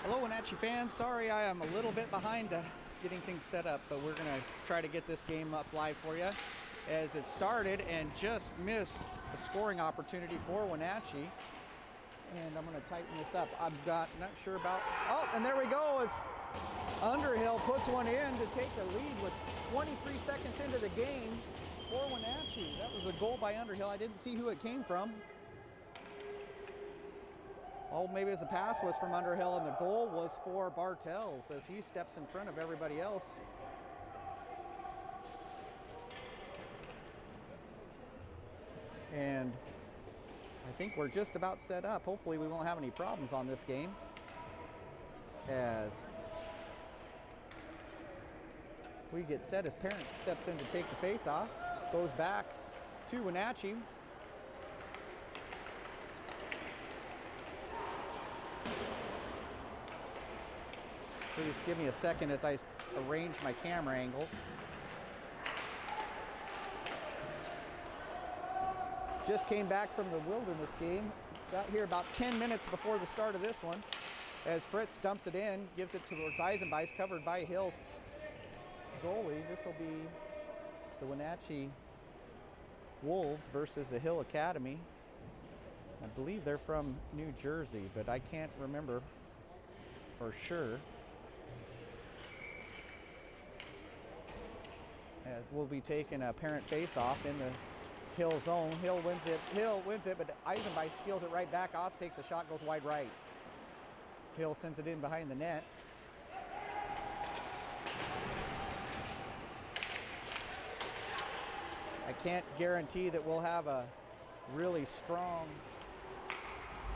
Hello, Wenatchee fans. Sorry I am a little bit behind getting things set up, but we're going to try to get this game up live for you as it started and just missed a scoring opportunity for Wenatchee. And I'm going to tighten this up. I'm not sure about... Oh, and there we go as Underhill puts one in to take the lead with 23 seconds into the game for Wenatchee. That was a goal by Underhill. I didn't see who it came from. Oh, maybe as the pass was from Underhill and the goal was for Bartels as he steps in front of everybody else. And I think we're just about set up. Hopefully we won't have any problems on this game as we get set as Parent steps in to take the face off. Goes back to Wenatchee. Please give me a second as I arrange my camera angles. Just came back from the Wilderness game. Got here about 10 minutes before the start of this one. As Fritz dumps it in, gives it towards Eisenbeis, covered by Hill's goalie. This will be the Wenatchee Wolves versus the Hill Academy. I believe they're from New Jersey, but I can't remember for sure. As we'll be taking a Parent face-off in the Hill zone. Hill wins it, but Eisenbeis steals it right back off, takes a shot, goes wide right. Hill sends it in behind the net. I can't guarantee that we'll have a really strong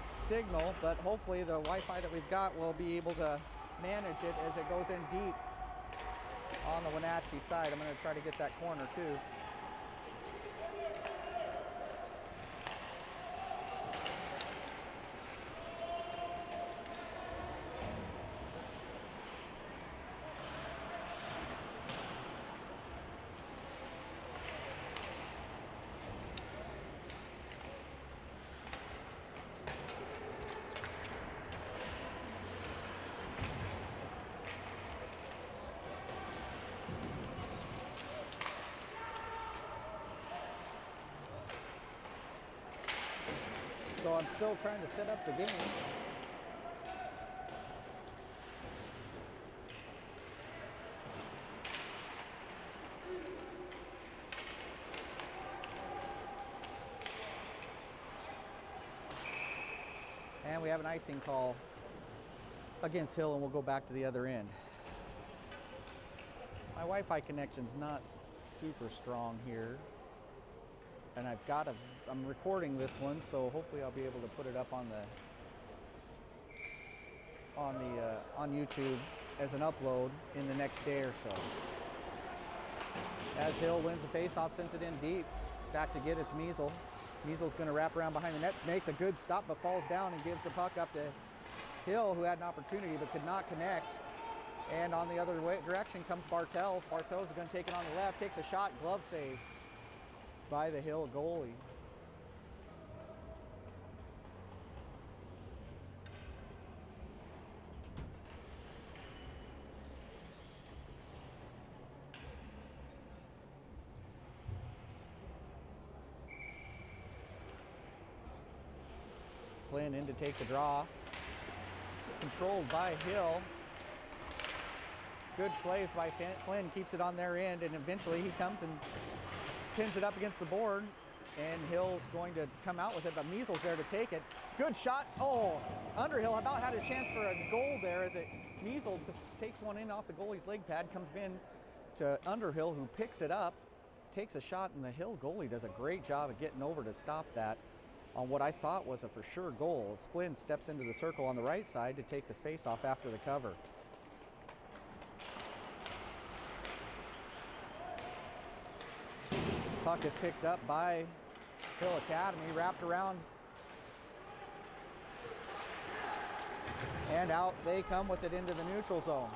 signal, but hopefully the Wi-Fi that we've got will be able to manage it as it goes in deep on the Wenatchee side. I'm going to try to get that corner too. So I'm still trying to set up the game. And we have an icing call against Hill, and we'll go back to the other end. My Wi-Fi connection's not super strong here. And I'm recording this one, so hopefully I'll be able to put it up on YouTube as an upload in the next day or so. As Hill wins the faceoff, sends it in deep, back to get it's Measle. Measle's going to wrap around behind the net, makes a good stop, but falls down and gives the puck up to Hill, who had an opportunity but could not connect. And on the other direction comes Bartels. Bartels is going to take it on the left, takes a shot, glove save by the Hill goalie. Flynn in to take the draw. Controlled by Hill. Good plays by Flynn, keeps it on their end, and eventually he comes and pins it up against the board, and Hill's going to come out with it, but Measle's there to take it. Good shot. Oh, Underhill about had his chance for a goal there as Measle takes one in off the goalie's leg pad, comes in to Underhill, who picks it up, takes a shot, and the Hill goalie does a great job of getting over to stop that on what I thought was a for sure goal. As Flynn steps into the circle on the right side to take this face off after the cover. Puck is picked up by Hill Academy, wrapped around, and out they come with it into the neutral zone.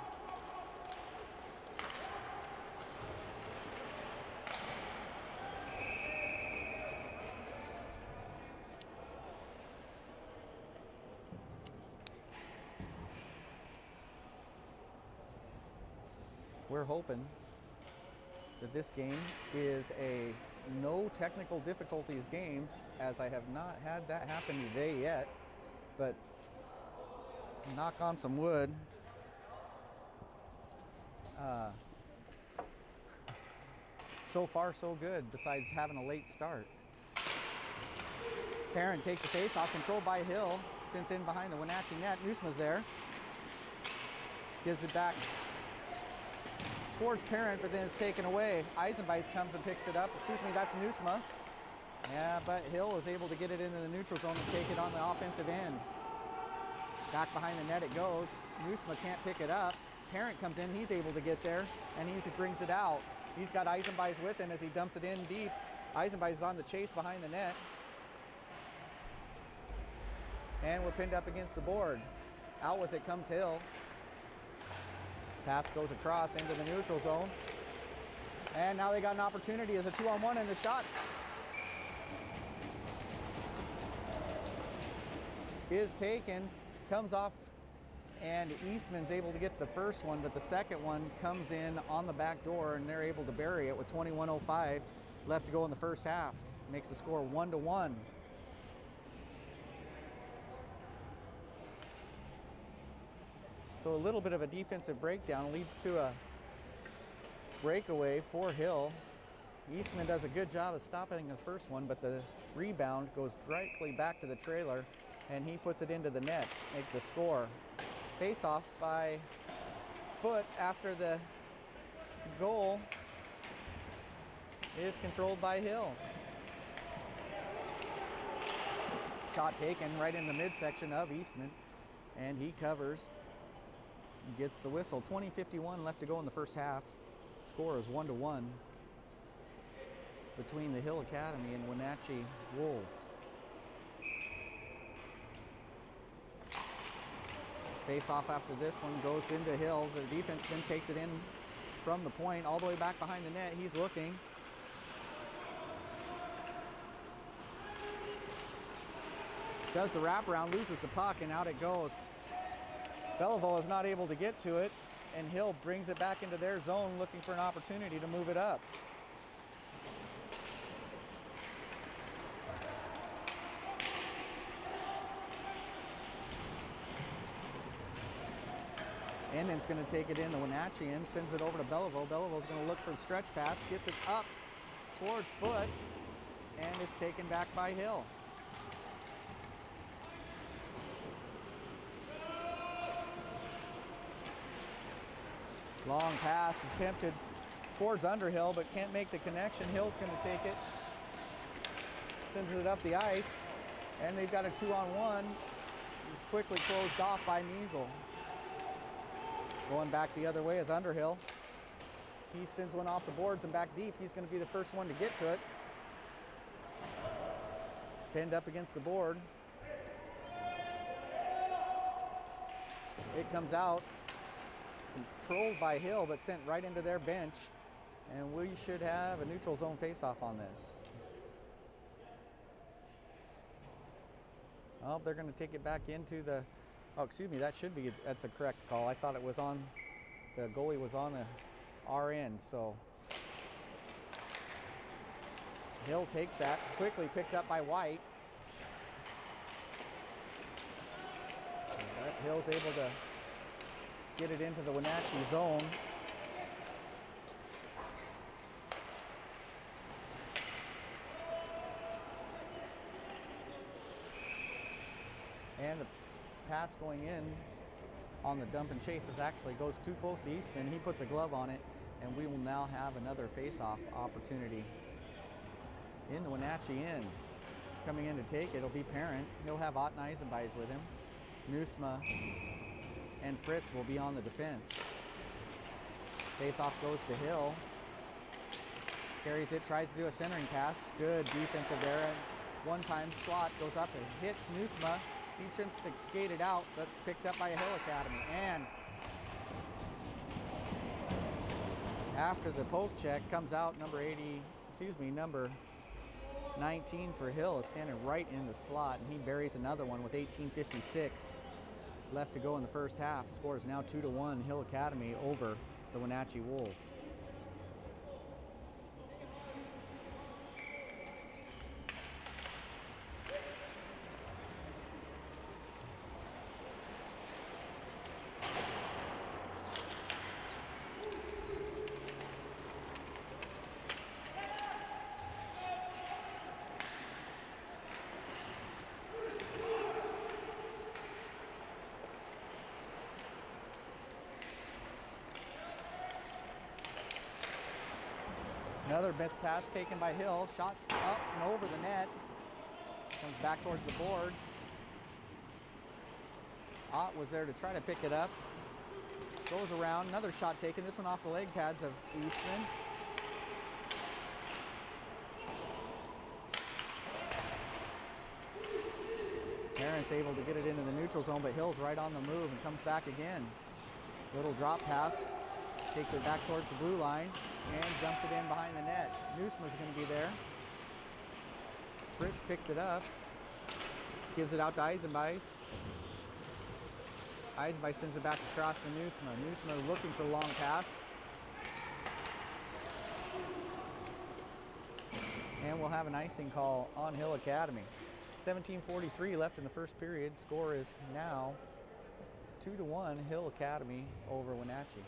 we're hoping that this game is a no technical difficulties game, as I have not had that happen today yet, but knock on some wood. So far so good, besides having a late start. Parent takes the face off, controlled by Hill, since in behind the Wenatchee net. Nusma's there. Gives it back towards Parent, but then it's taken away. Eisenbeis comes and picks it up. Excuse me, that's Nusma. Yeah, but Hill is able to get it into the neutral zone and take it on the offensive end. Back behind the net it goes. Nusma can't pick it up. Parent comes in, he's able to get there, and he brings it out. He's got Eisenbeis with him as he dumps it in deep. Eisenbeis is on the chase behind the net. And we're pinned up against the board. Out with it comes Hill. Pass goes across into the neutral zone. And now they got an opportunity as a 2-on-1 in the shot is taken, comes off, and Eastman's able to get the first one, but the second one comes in on the back door, and they're able to bury it with 21:05 left to go in the first half. Makes the score 1-1. So a little bit of a defensive breakdown leads to a breakaway for Hill. Eastman does a good job of stopping the first one, but the rebound goes directly back to the trailer, and he puts it into the net, make the score. Face-off by Foot after the goal is controlled by Hill. Shot taken right in the midsection of Eastman, and he covers, gets the whistle. 20:51 left to go in the first half. Score is 1-1 between the Hill Academy and Wenatchee Wolves. Face off after this one goes into Hill. The defense then takes it in from the point all the way back behind the net. He's looking. Does the wraparound, loses the puck, and out it goes. Belleville is not able to get to it, and Hill brings it back into their zone looking for an opportunity to move it up. Ennin's going to take it in. The Wenatchee end sends it over to Belleville. Belleville's going to look for the stretch pass, gets it up towards Foot, and it's taken back by Hill. Long pass is tempted towards Underhill, but can't make the connection. Hill's going to take it, sends it up the ice, and they've got a 2-on-1. It's quickly closed off by Measle. Going back the other way is Underhill. He sends one off the boards and back deep. He's going to be the first one to get to it. Pinned up against the board. It comes out. Controlled by Hill, but sent right into their bench. And we should have a neutral zone face-off on this. Oh, they're going to take it back into the... Oh, excuse me, that's a correct call. I thought it was on, the goalie was on the our end, so. Hill takes that, quickly picked up by White. But Hill's able to get it into the Wenatchee zone. And the pass going in on the dump and chase actually goes too close to Eastman. He puts a glove on it, and we will now have another face-off opportunity in the Wenatchee end. Coming in to take it will be Parent. He'll have Ott and Eisenbeis with him. Nusma and Fritz will be on the defense. Face-off goes to Hill. Carries it, tries to do a centering pass. Good defensive there. One-time slot goes up and hits Nusma. He attempts to skate it out, but it's picked up by a Hill Academy. And after the poke check comes out, number 19 for Hill is standing right in the slot, and he buries another one with 18:56 left to go in the first half. Score is now 2-1 Hill Academy over the Wenatchee Wolves. Another missed pass taken by Hill. Shots up and over the net. Comes back towards the boards. Ott was there to try to pick it up. Goes around. Another shot taken. This one off the leg pads of Eastman. Parent's able to get it into the neutral zone, but Hill's right on the move and comes back again. Little drop pass. Takes it back towards the blue line and dumps it in behind the net. Newsma's going to be there. Fritz picks it up. Gives it out to Eisenbeis. Eisenbeis sends it back across to Newsma. Newsma looking for the long pass. And we'll have an icing call on Hill Academy. 17:43 left in the first period. Score is now 2-1 Hill Academy over Wenatchee.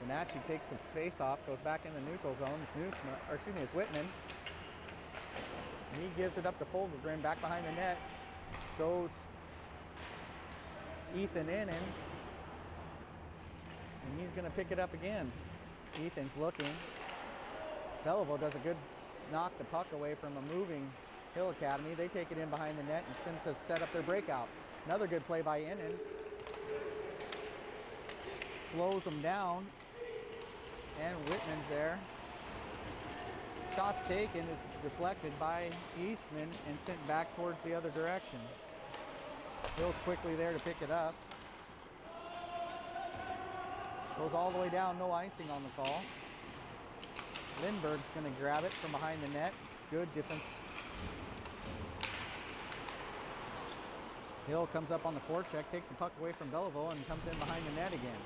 Wenatchee takes the face off, goes back in the neutral zone. It's Newsma, or excuse me, it's Whitman. He gives it up to Fulgren, back behind the net. Goes Ethan in, and he's going to pick it up again. Ethan's looking. Belleville does a good knock the puck away from a moving Hill Academy. They take it in behind the net and send to set up their breakout. Another good play by Innan. Slows them down. And Whitman's there. Shots taken, it's deflected by Eastman and sent back towards the other direction. Hill's quickly there to pick it up. Goes all the way down, no icing on the call. Lindbergh's going to grab it from behind the net. Good defense. Hill comes up on the forecheck, takes the puck away from Belleville and comes in behind the net again.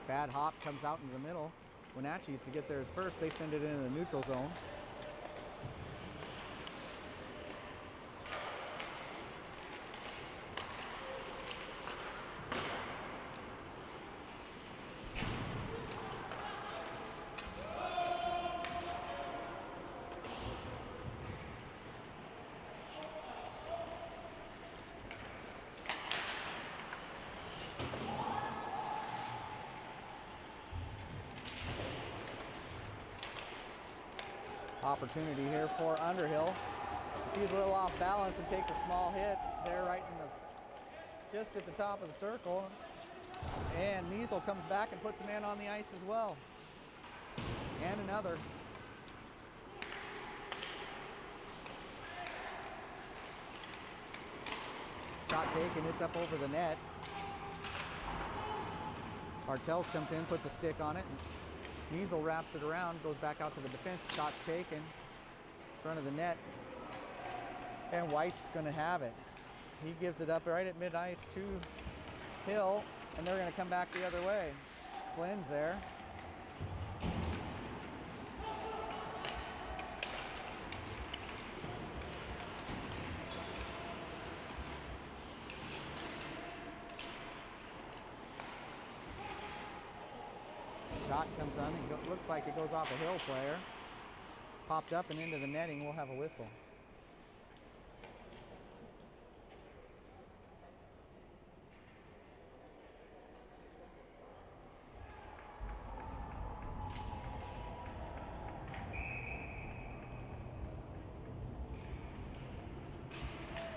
Bad hop comes out into the middle. Wenatchee's to get theirs first. They send it into the neutral zone. Opportunity here for Underhill. He's a little off balance and takes a small hit there right in the, just at the top of the circle. And Measle comes back and puts a man on the ice as well. And another. Shot taken, it's up over the net. Bartels comes in, puts a stick on it. Measle wraps it around, goes back out to the defense. Shots taken, front of the net. And White's going to have it. He gives it up right at mid-ice to Hill, and they're going to come back the other way. Flynn's there. Shot comes on, and looks like it goes off a Hill player. Popped up and into the netting, we'll have a whistle.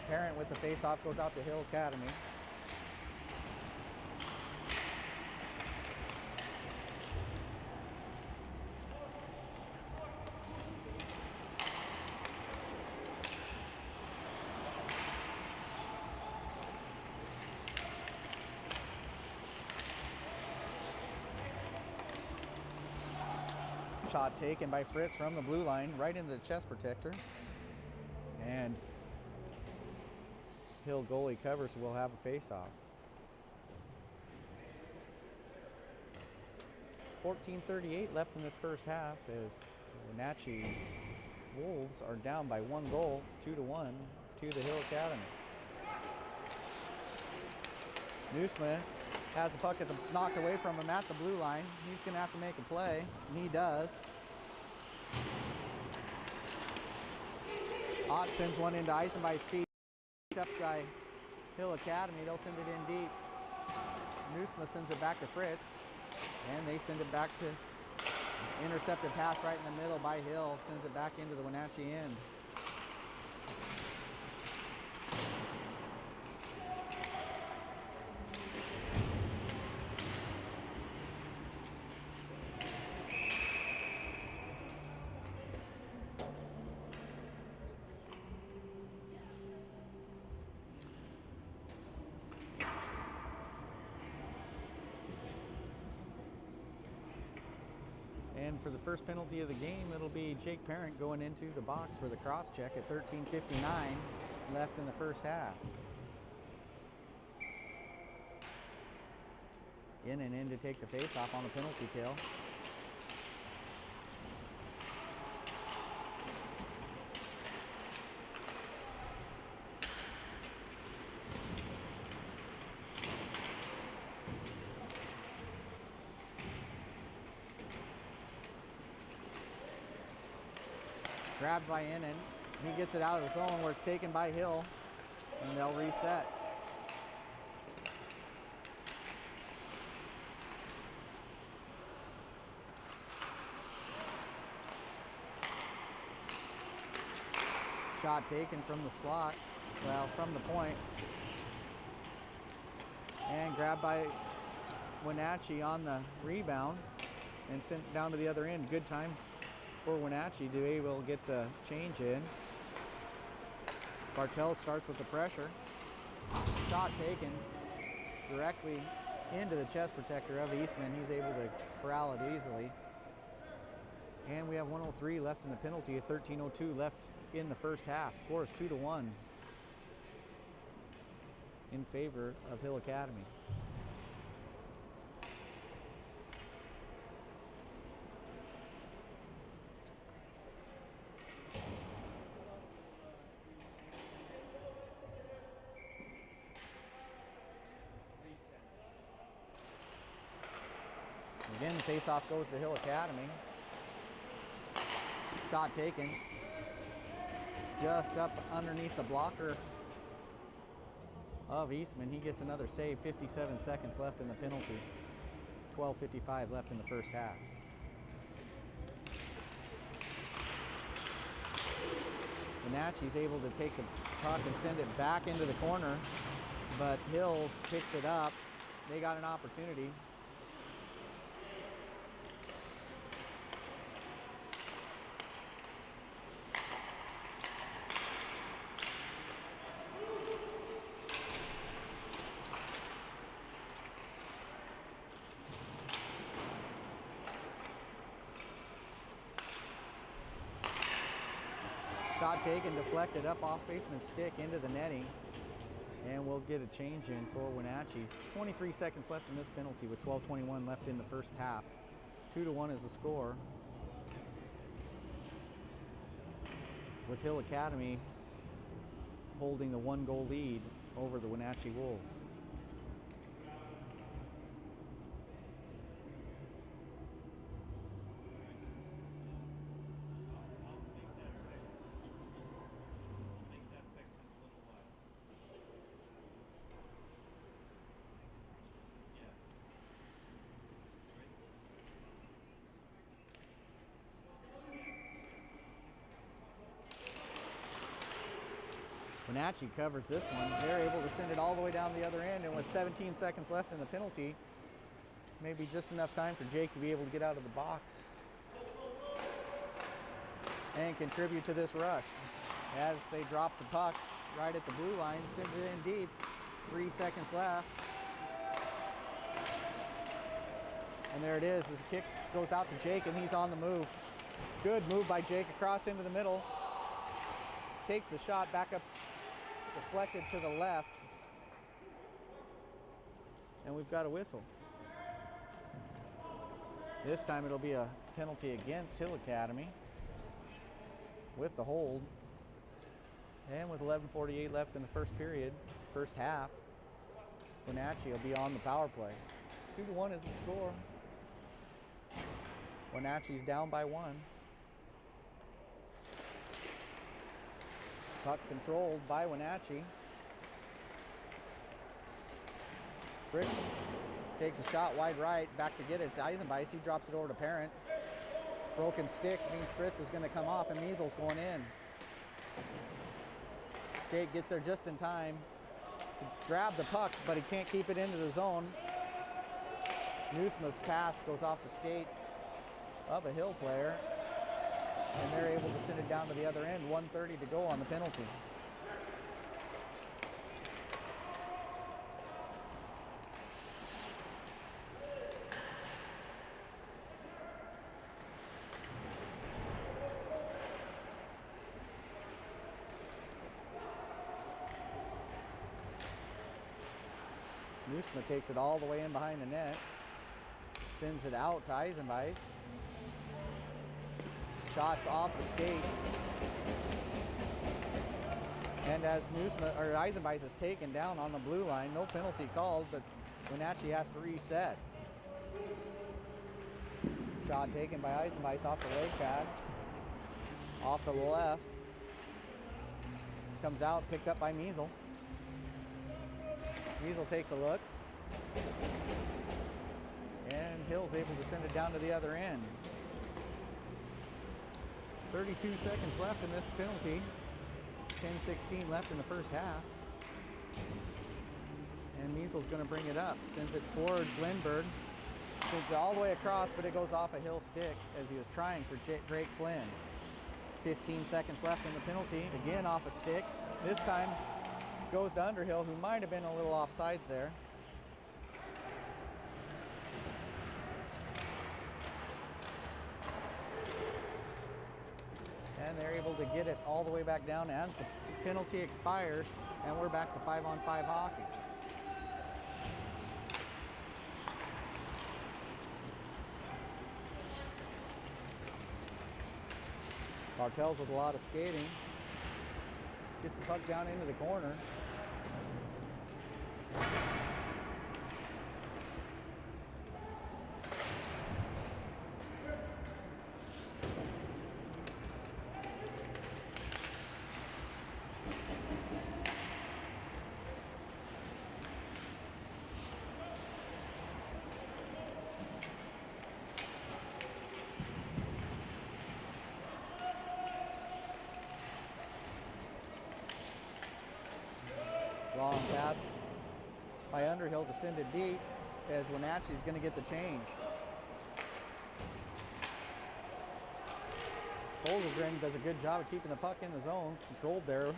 Parent with the face-off goes out to Hill Academy. Shot taken by Fritz from the blue line, right into the chest protector. And Hill goalie covers, so we'll have a face-off. 14:38 left in this first half as Wenatchee Wolves are down by 1 goal, 2-1 to the Hill Academy. Nusma has the puck knocked away from him at the blue line. He's going to have to make a play, and he does. Ott sends one into ice and by his feet. Up by Hill Academy, they'll send it in deep. Nusma sends it back to Fritz, and they send it back to intercepted pass right in the middle by Hill, sends it back into the Wenatchee end. And for the first penalty of the game, it'll be Jake Parent going into the box for the cross check at 13:59 left in the first half. In and in to take the face-off on the penalty kill. Grabbed by Innan. He gets it out of the zone where it's taken by Hill, and they'll reset. Shot taken from the slot, well, from the point. And grabbed by Wenatchee on the rebound and sent down to the other end. Good time for Wenatchee to be able to get the change in. Bartel starts with the pressure. Shot taken directly into the chest protector of Eastman. He's able to corral it easily. And we have 1:03 left in the penalty, 13:02 left in the first half. Score is 2-1 in favor of Hill Academy. Again, the face-off goes to Hill Academy. Shot taken. Just up underneath the blocker of Eastman. He gets another save. 57 seconds left in the penalty. 12:55 left in the first half. Wenatchee's able to take the puck and send it back into the corner, but Hills picks it up. They got an opportunity. Shot taken, deflected up off Faceman's stick into the netting, and we'll get a change in for Wenatchee. 23 seconds left in this penalty with 12:21 left in the first half. 2-1 is the score, with Hill Academy holding the 1-goal lead over the Wenatchee Wolves. Wenatchee covers this one. They're able to send it all the way down the other end, and with 17 seconds left in the penalty, maybe just enough time for Jake to be able to get out of the box and contribute to this rush. As they drop the puck right at the blue line, sends it in deep. 3 seconds left. And there it is as the kick goes out to Jake, and he's on the move. Good move by Jake across into the middle. Takes the shot back up, deflected to the left. And we've got a whistle. This time it'll be a penalty against Hill Academy with the hold. And with 11:48 left in the first period, first half, Wenatchee will be on the power play. 2-1 is the score. Wenatchee's down by 1. Puck controlled by Wenatchee. Fritz takes a shot wide right, back to get it. It's Eisenbeis, he drops it over to Parent. Broken stick means Fritz is going to come off and Measles going in. Jake gets there just in time to grab the puck, but he can't keep it into the zone. Newsma's pass goes off the skate of a Hill player, and they're able to send it down to the other end. 1:30 to go on the penalty. Newsma takes it all the way in behind the net, sends it out to Eisenbeis. Shots off the skate. And as Eisenbeis is taken down on the blue line, no penalty called, but Wenatchee has to reset. Shot taken by Eisenbeis off the leg pad, off the left. Comes out, picked up by Measle. Measle takes a look. And Hill's able to send it down to the other end. 32 seconds left in this penalty. 10:16 left in the first half. And Measle's going to bring it up. Sends it towards Lindbergh. Sends it all the way across, but it goes off a Hill stick as he was trying for Drake Flynn. It's 15 seconds left in the penalty. Again off a stick. This time goes to Underhill, who might have been a little offsides there. And they're able to get it all the way back down as the penalty expires, and we're back to 5-on-5 hockey. Bartels with a lot of skating. Gets the puck down into the corner. Long pass by Underhill to send it deep as Wenatchee's going to get the change. Fogelgren does a good job of keeping the puck in the zone, controlled there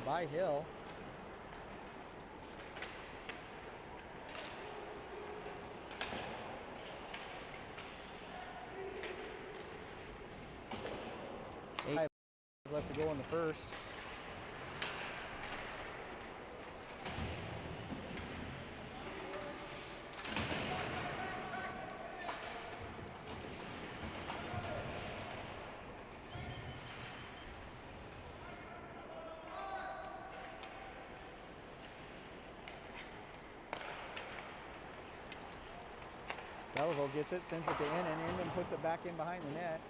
by Hill. Eight left to go in the first. Belleville gets it, sends it to Inman. Inman puts it back in behind the net.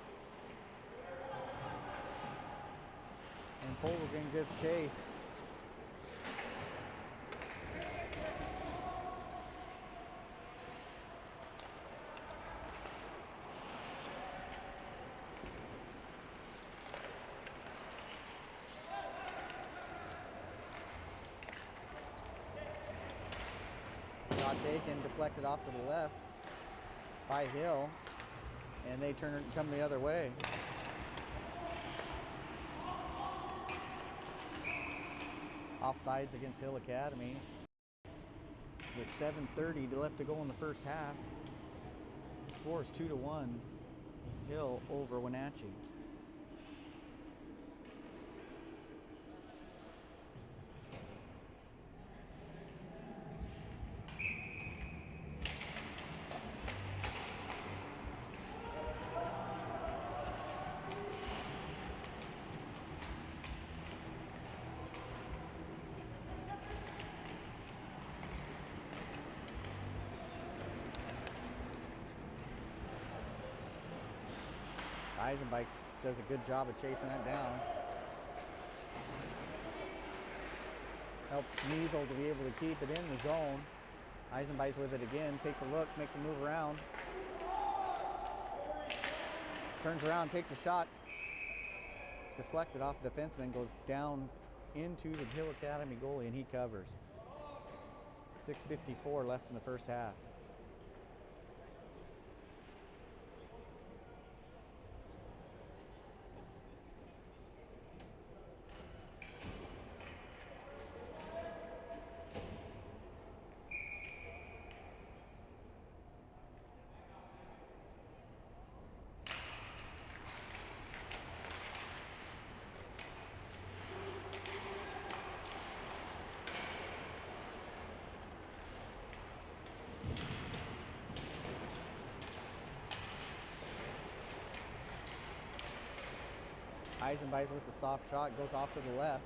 And Fogelgren gives chase. Shot taken, deflected off to the left by Hill, and they turn it and come the other way. Offsides against Hill Academy with 7:30 left to go in the first half. The score is 2-1. Hill over Wenatchee. Eisenbike does a good job of chasing that down. Helps Kniesel to be able to keep it in the zone. Eisenbike's with it again, takes a look, makes a move around. Turns around, takes a shot. Deflected off the defenseman, goes down into the Hill Academy goalie, and he covers. 6:54 left in the first half. Eisenbike with the soft shot, goes off to the left.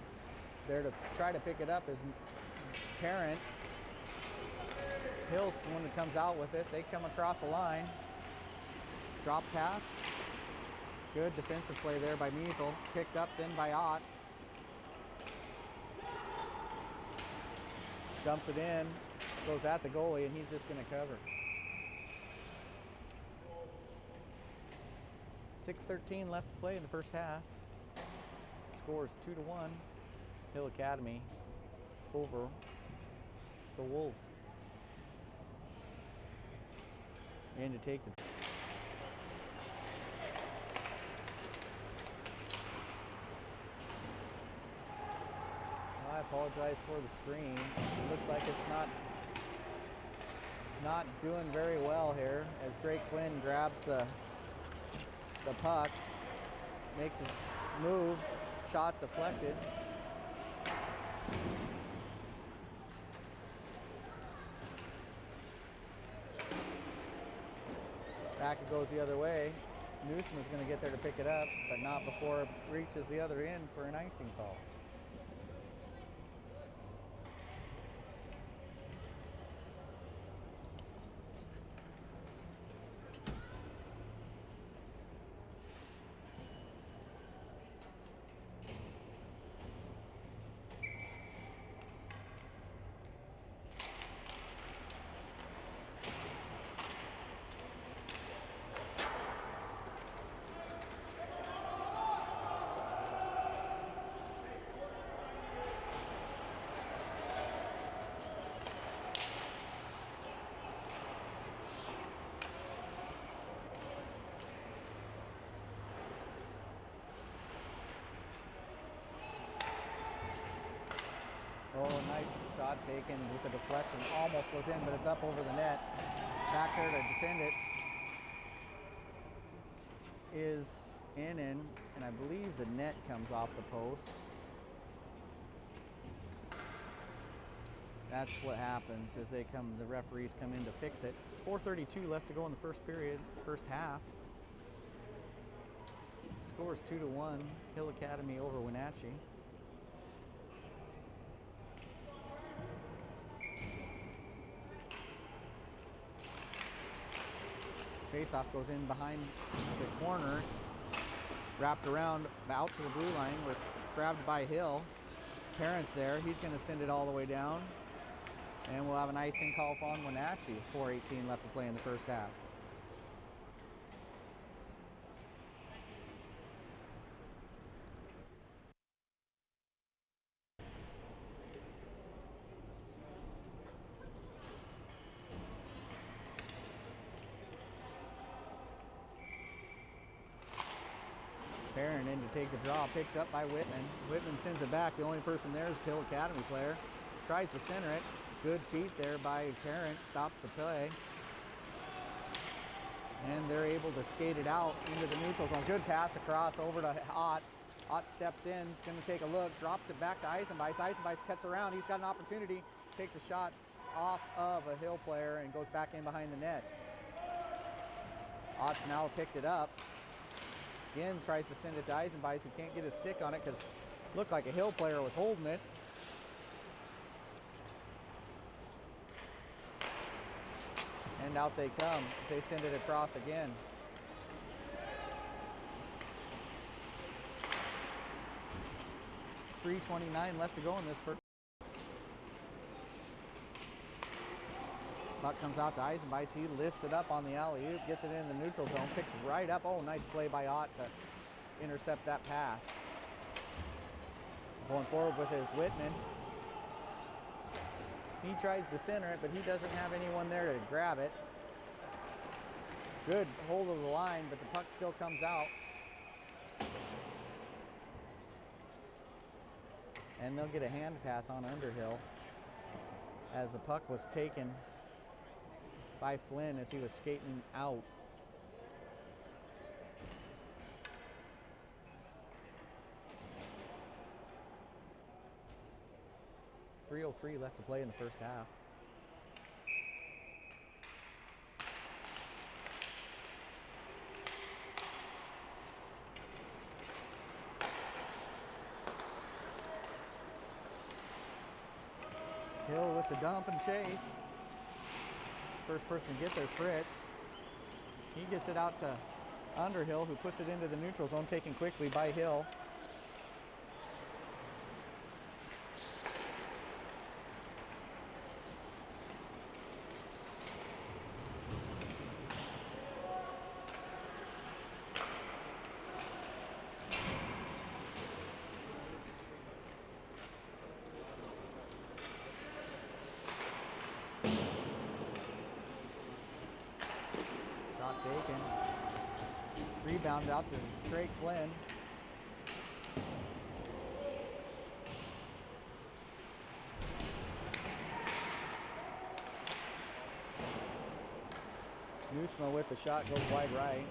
There to try to pick it up is Parent. Hill's the one that comes out with it. They come across the line. Drop pass. Good defensive play there by Kniesel. Picked up then by Ott. Dumps it in. Goes at the goalie, and he's just going to cover. 6:13 left to play in the first half. Scores 2-1. Hill Academy over the Wolves. And to take the I apologize for the screen. It looks like it's not doing very well here as Drake Flynn grabs the puck, makes his move, shot deflected. Back it goes the other way. Newsom is going to get there to pick it up, but not before it reaches the other end for an icing call. Oh, nice shot taken with the deflection. Almost goes in, but it's up over the net. Back there to defend it is Innan, and I believe the net comes off the post. That's what happens as the referees come in to fix it. 4:32 left to go in the first period, first half. Scores 2-1, Hill Academy over Wenatchee. Faceoff goes in behind the corner, wrapped around out to the blue line, where it's grabbed by Hill. Parent's there, he's going to send it all the way down. And we'll have an icing call on Wenatchee. 4:18 left to play in the first half. Parent in to take the draw, picked up by Whitman. Whitman sends it back. The only person there is Hill Academy player. Tries to center it. Good feet there by Parent. Stops the play. And they're able to skate it out into the neutral zone. Good pass across over to Ott. Ott steps in, he's going to take a look, drops it back to Eisenbeis. Eisenbeis cuts around, he's got an opportunity, takes a shot off of a Hill player and goes back in behind the net. Ott's now picked it up. Again, tries to send it to Eisenbeis, who can't get his stick on it because it looked like a Hill player was holding it. And out they come. They send it across again. .329 left to go in this first. Puck comes out to Eisenbeis. He lifts it up on the alley-oop, gets it in the neutral zone, picked right up. Oh, nice play by Ott to intercept that pass. Going forward with his Whitman. He tries to center it, but he doesn't have anyone there to grab it. Good hold of the line, but the puck still comes out. And they'll get a hand pass on Underhill as the puck was taken by Flynn as he was skating out. .303 left to play in the first half. Hill with the dump and chase. First person to get there's Fritz. He gets it out to Underhill, who puts it into the neutral zone, taken quickly by Hill. Taken. Rebound out to Drake Flynn. Nusma with the shot, goes wide right.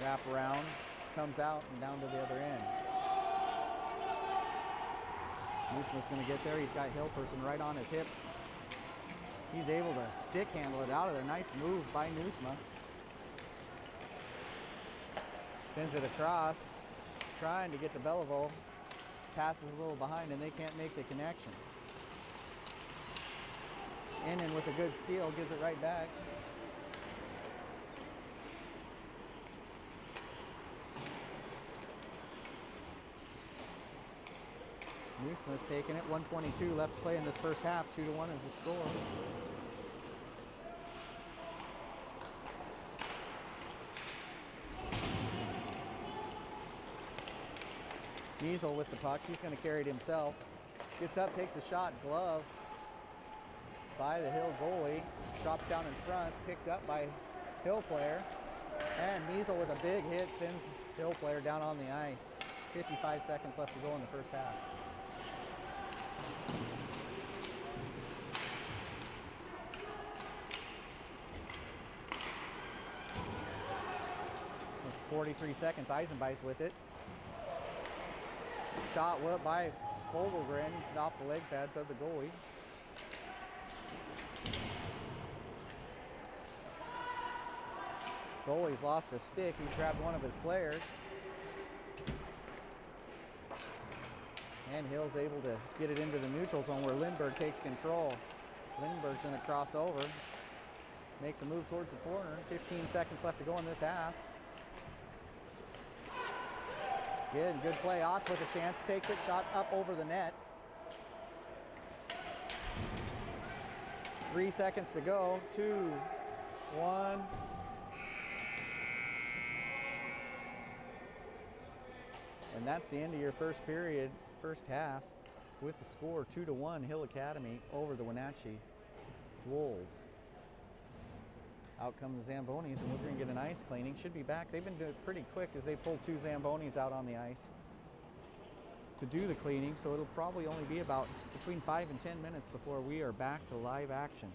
Wrap around, comes out and down to the other end. Nusma's going to get there. He's got Hill person right on his hip. He's able to stick handle it out of there. Nice move by Nusma. Sends it across, trying to get to Beliveau. Passes a little behind and they can't make the connection. Innan with a good steal, gives it right back. Nusma's taking it. 1:22 left to play in this first half. 2-1 is the score. Measle with the puck. He's going to carry it himself. Gets up, takes a shot. Glove by the Hill goalie. Drops down in front. Picked up by Hill player. And Measle with a big hit sends Hill player down on the ice. 55 seconds left to go in the first half. With 43 seconds, Eisenbeis with it. Shot whipped by Fogelgren off the leg pads of the goalie. Goalie's lost a stick. He's grabbed one of his players. And Hill's able to get it into the neutral zone where Lindbergh takes control. Lindbergh's going to cross over. Makes a move towards the corner. 15 seconds left to go in this half. Good play. Ott with a chance. Takes it. Shot up over the net. 3 seconds to go. 2, 1. And that's the end of your first period, first half, with the score 2-1 Hill Academy over the Wenatchee Wolves. Out come the Zambonis, and we're going to get an ice cleaning. Should be back. They've been doing it pretty quick as they pull 2 Zambonis out on the ice to do the cleaning, so it'll probably only be about between 5 and 10 minutes before we are back to live action.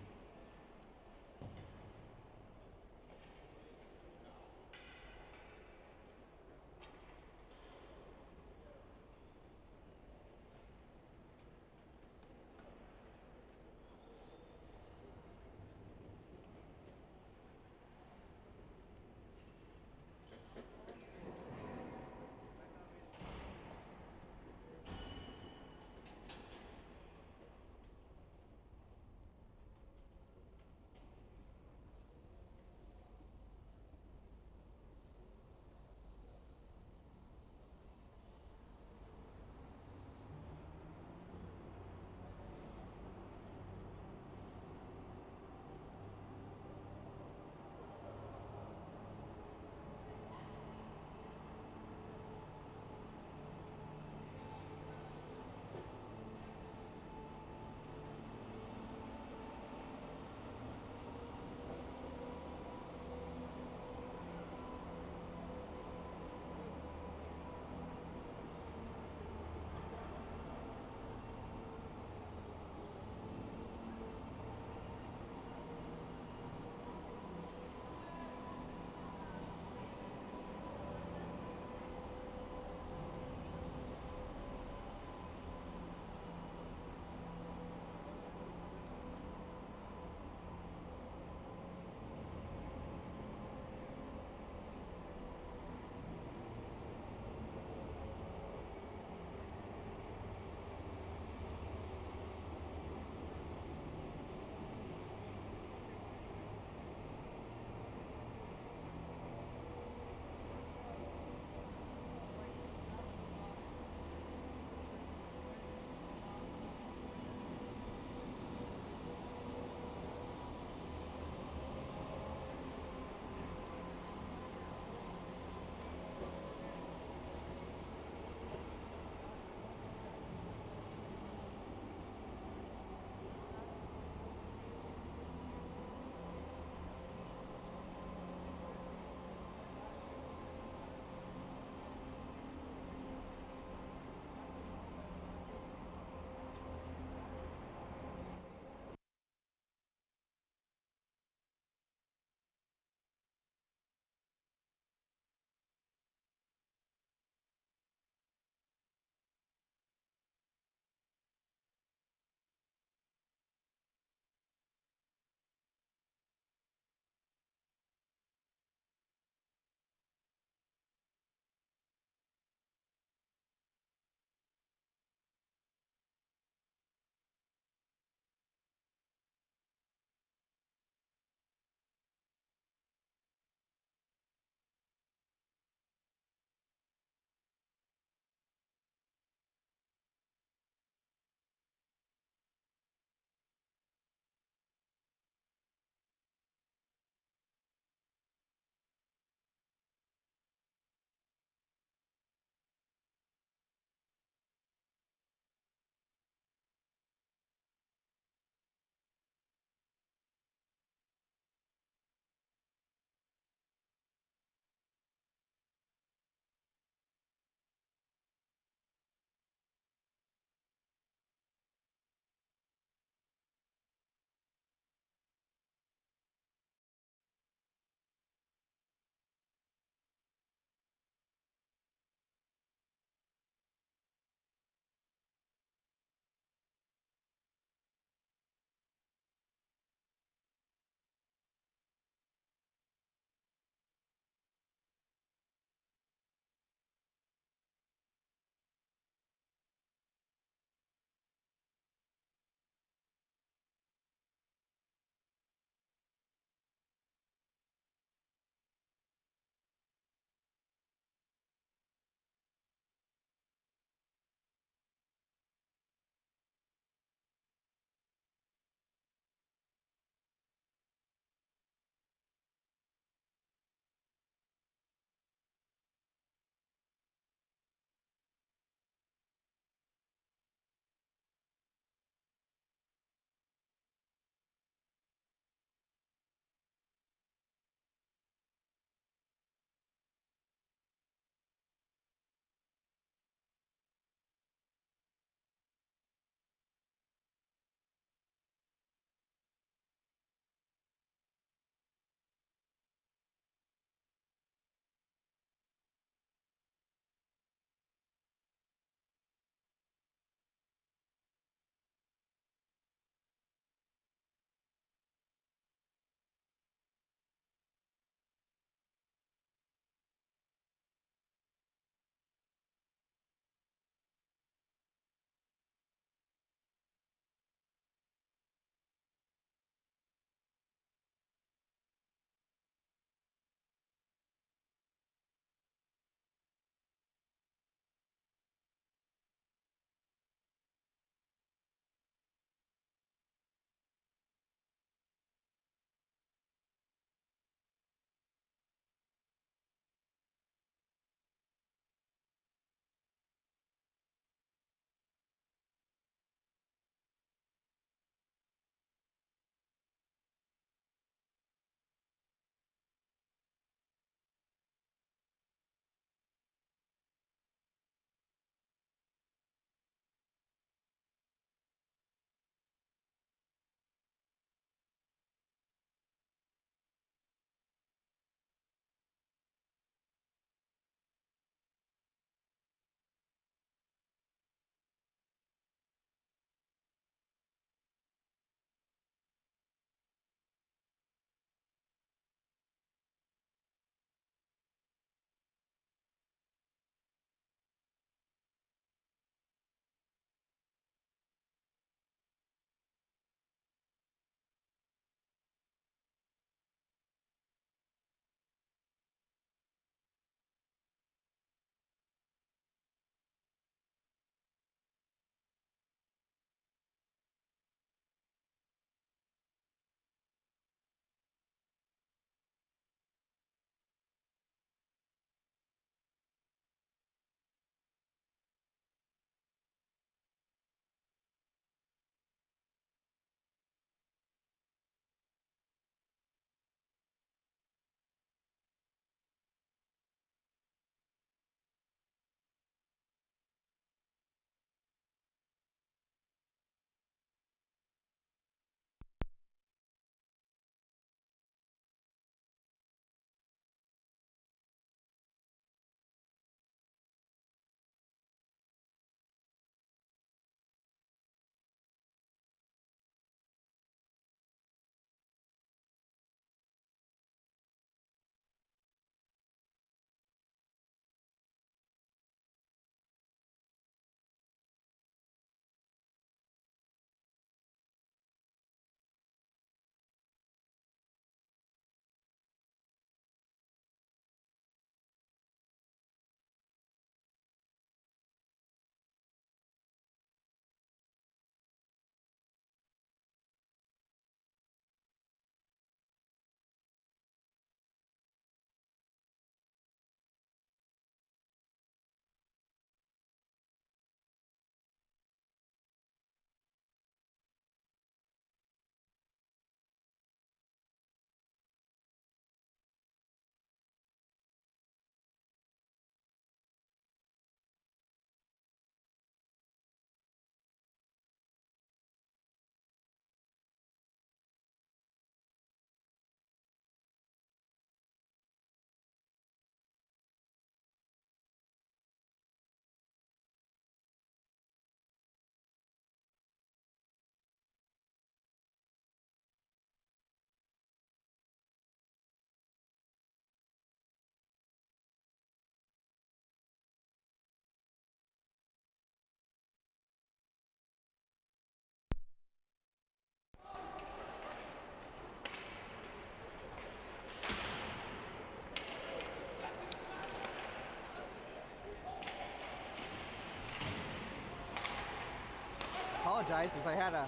apologizes. I had a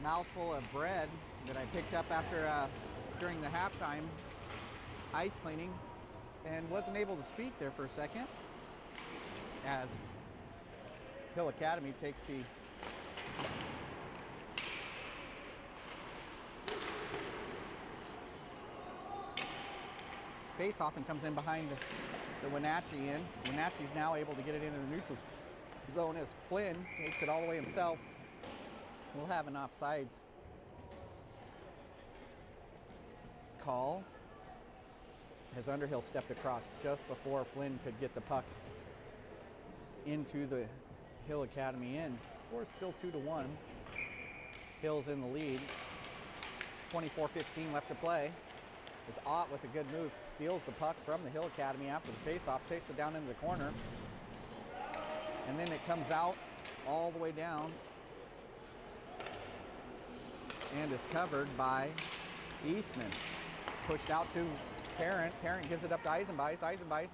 mouthful of bread that I picked up after during the halftime ice cleaning and wasn't able to speak there for a second as Hill Academy takes the face-off and comes in behind the Wenatchee end. Wenatchee's now able to get it into the neutral zone as Flynn takes it all the way himself. We'll have an offsides call as Underhill stepped across just before Flynn could get the puck into the Hill Academy end. Score's still 2-1. Hill's in the lead. 24:15 left to play. As Ott with a good move steals the puck from the Hill Academy after the faceoff, takes it down into the corner, and then it comes out all the way down and is covered by Eastman. Pushed out to Parent. Parent gives it up to Eisenbeis. Eisenbeis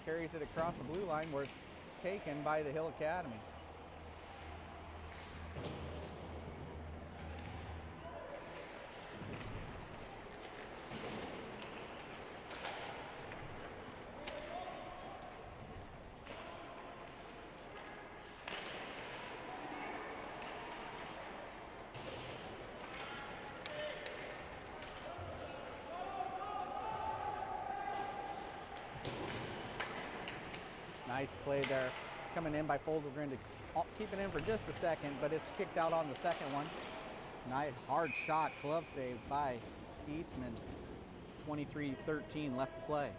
carries it across the blue line where it's taken by the Hill Academy. Nice play there, coming in by Fogelgren to keep it in for just a second, but it's kicked out on the second one. Nice hard shot, glove save by Eastman. 23:13 left to play.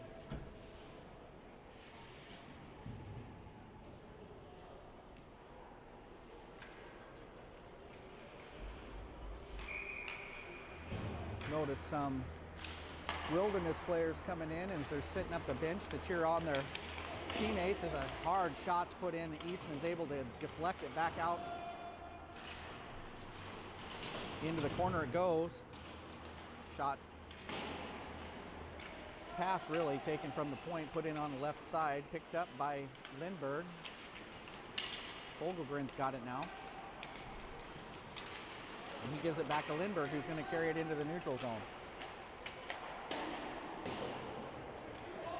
Notice some Wilderness players coming in as they're sitting up the bench to cheer on their teammates as a hard shot's put in. Eastman's able to deflect it back out. Into the corner it goes. Shot pass really taken from the point, put in on the left side, picked up by Lindbergh. Fogelgren's got it now. And he gives it back to Lindbergh, who's going to carry it into the neutral zone.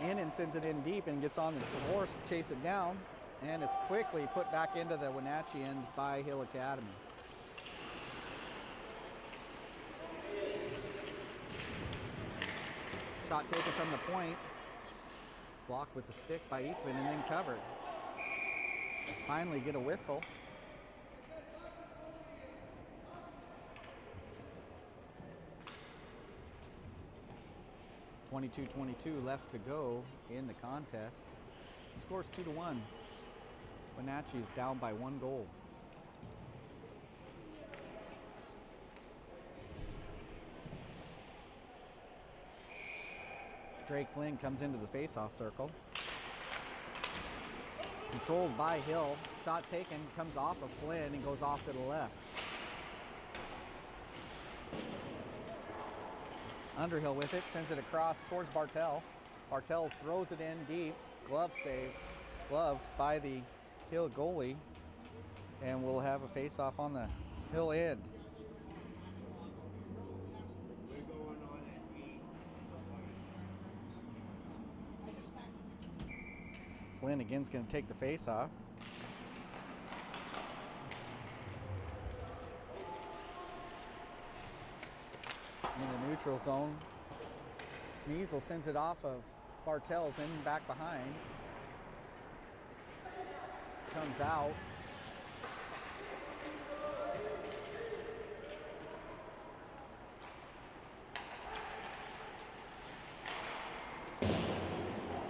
Annan sends it in deep and gets on the horse, chase it down, and it's quickly put back into the Wenatchee end by Hill Academy. Shot taken from the point, blocked with the stick by Eastman and then covered. Finally get a whistle. .22 left to go in the contest. Score's 2-1. Wenatchee is down by 1 goal. Drake Flynn comes into the face-off circle. Controlled by Hill. Shot taken, comes off of Flynn and goes off to the left. Underhill with it, sends it across towards Bartel. Bartel throws it in deep, glove save, gloved by the Hill goalie, and we'll have a face-off on the Hill end. Flynn again's going to take the face-off. In the neutral zone, Measle sends it off of Bartel's in back behind. Comes out.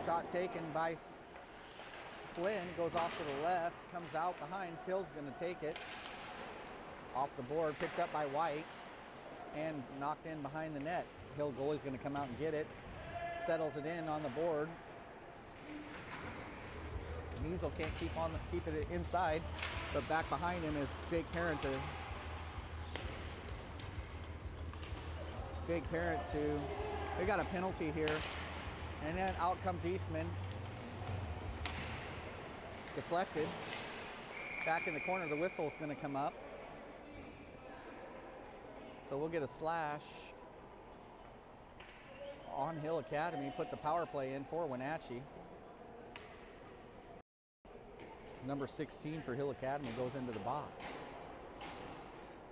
Shot taken by Flynn, goes off to the left, comes out behind. Phil's going to take it. Off the board, picked up by White, and knocked in behind the net. Hill goalie's going to come out and get it. Settles it in on the board. Measle can't keep it inside, but back behind him is Jake Parent to they got a penalty here, and then out comes Eastman. Deflected. Back in the corner, the whistle is going to come up. So we'll get a slash on Hill Academy, put the power play in for Wenatchee. Number 16 for Hill Academy goes into the box.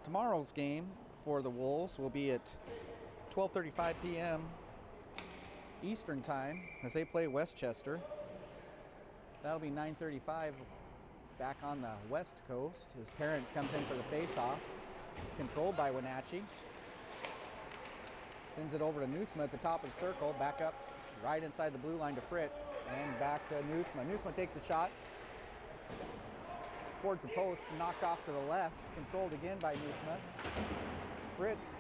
Tomorrow's game for the Wolves will be at 12:35 p.m. Eastern time as they play Westchester. That'll be 9:35 back on the West Coast. His parent comes in for the face-off. It's controlled by Wenatchee. Sends it over to Nusma at the top of the circle. Back up right inside the blue line to Fritz. And back to Nusma. Nusma takes a shot towards the post. Knocked off to the left. Controlled again by Nusma. Fritz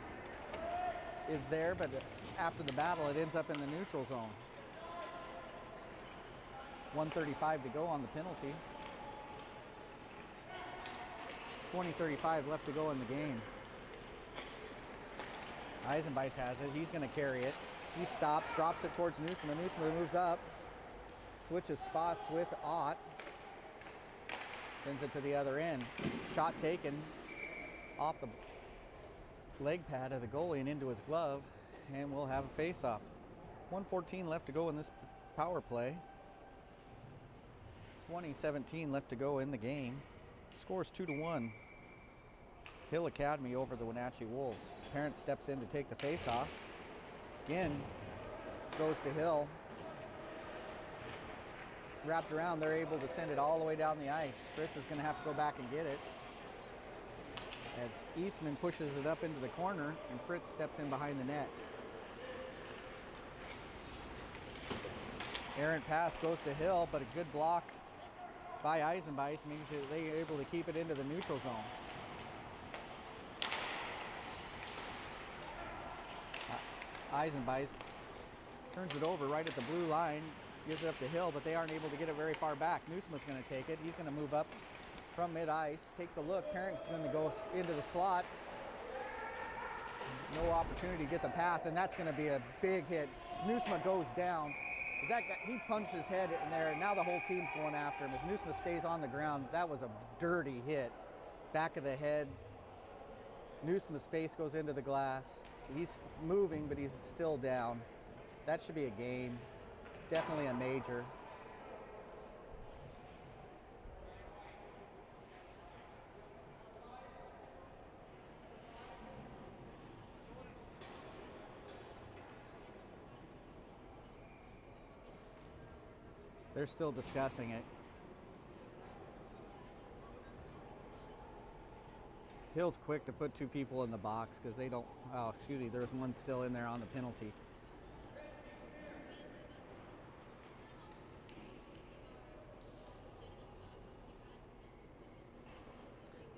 is there, but after the battle, it ends up in the neutral zone. 1:35 to go on the penalty. 20:35 left to go in the game. Eisenbeis has it. He's going to carry it. He stops, drops it towards Nusma. Nusma moves up, switches spots with Ott. Sends it to the other end. Shot taken off the leg pad of the goalie and into his glove, and we'll have a face-off. 1:14 left to go in this power play. 20:17 left to go in the game. Scores 2-1. Hill Academy over the Wenatchee Wolves. His parent steps in to take the face-off. Again, goes to Hill. Wrapped around, they're able to send it all the way down the ice. Fritz is going to have to go back and get it. As Eastman pushes it up into the corner, and Fritz steps in behind the net. Errant pass goes to Hill, but a good block by Eisenbeis means that they are able to keep it into the neutral zone. Eisenbeis turns it over right at the blue line, gives it up to Hill, but they aren't able to get it very far back. Nusma's going to take it. He's going to move up from mid-ice, takes a look. Parent's going to go into the slot. No opportunity to get the pass, and that's going to be a big hit. Nusma goes down. He punched his head in there, and now the whole team's going after him. As Nusma stays on the ground, that was a dirty hit. Back of the head. Nusma's face goes into the glass. He's moving, but he's still down. That should be a game. Definitely a major. They're still discussing it. Hill's quick to put two people in the box because they don't, oh, excuse me, there's one still in there on the penalty.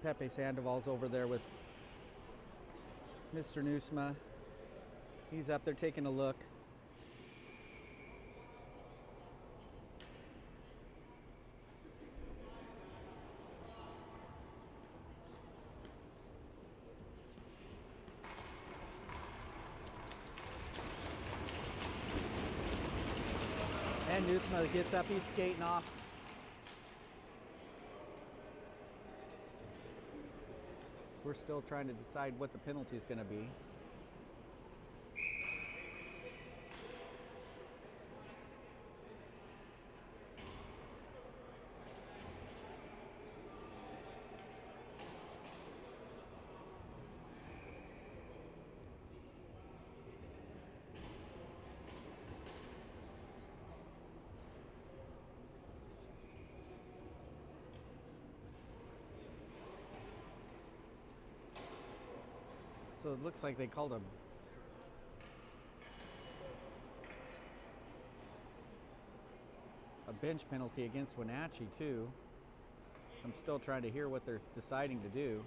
Pepe Sandoval's over there with Mr. Nusma. He's up there taking a look. And Nusma gets up, he's skating off. So we're still trying to decide what the penalty is going to be. So it looks like they called a bench penalty against Wenatchee too. So I'm still trying to hear what they're deciding to do.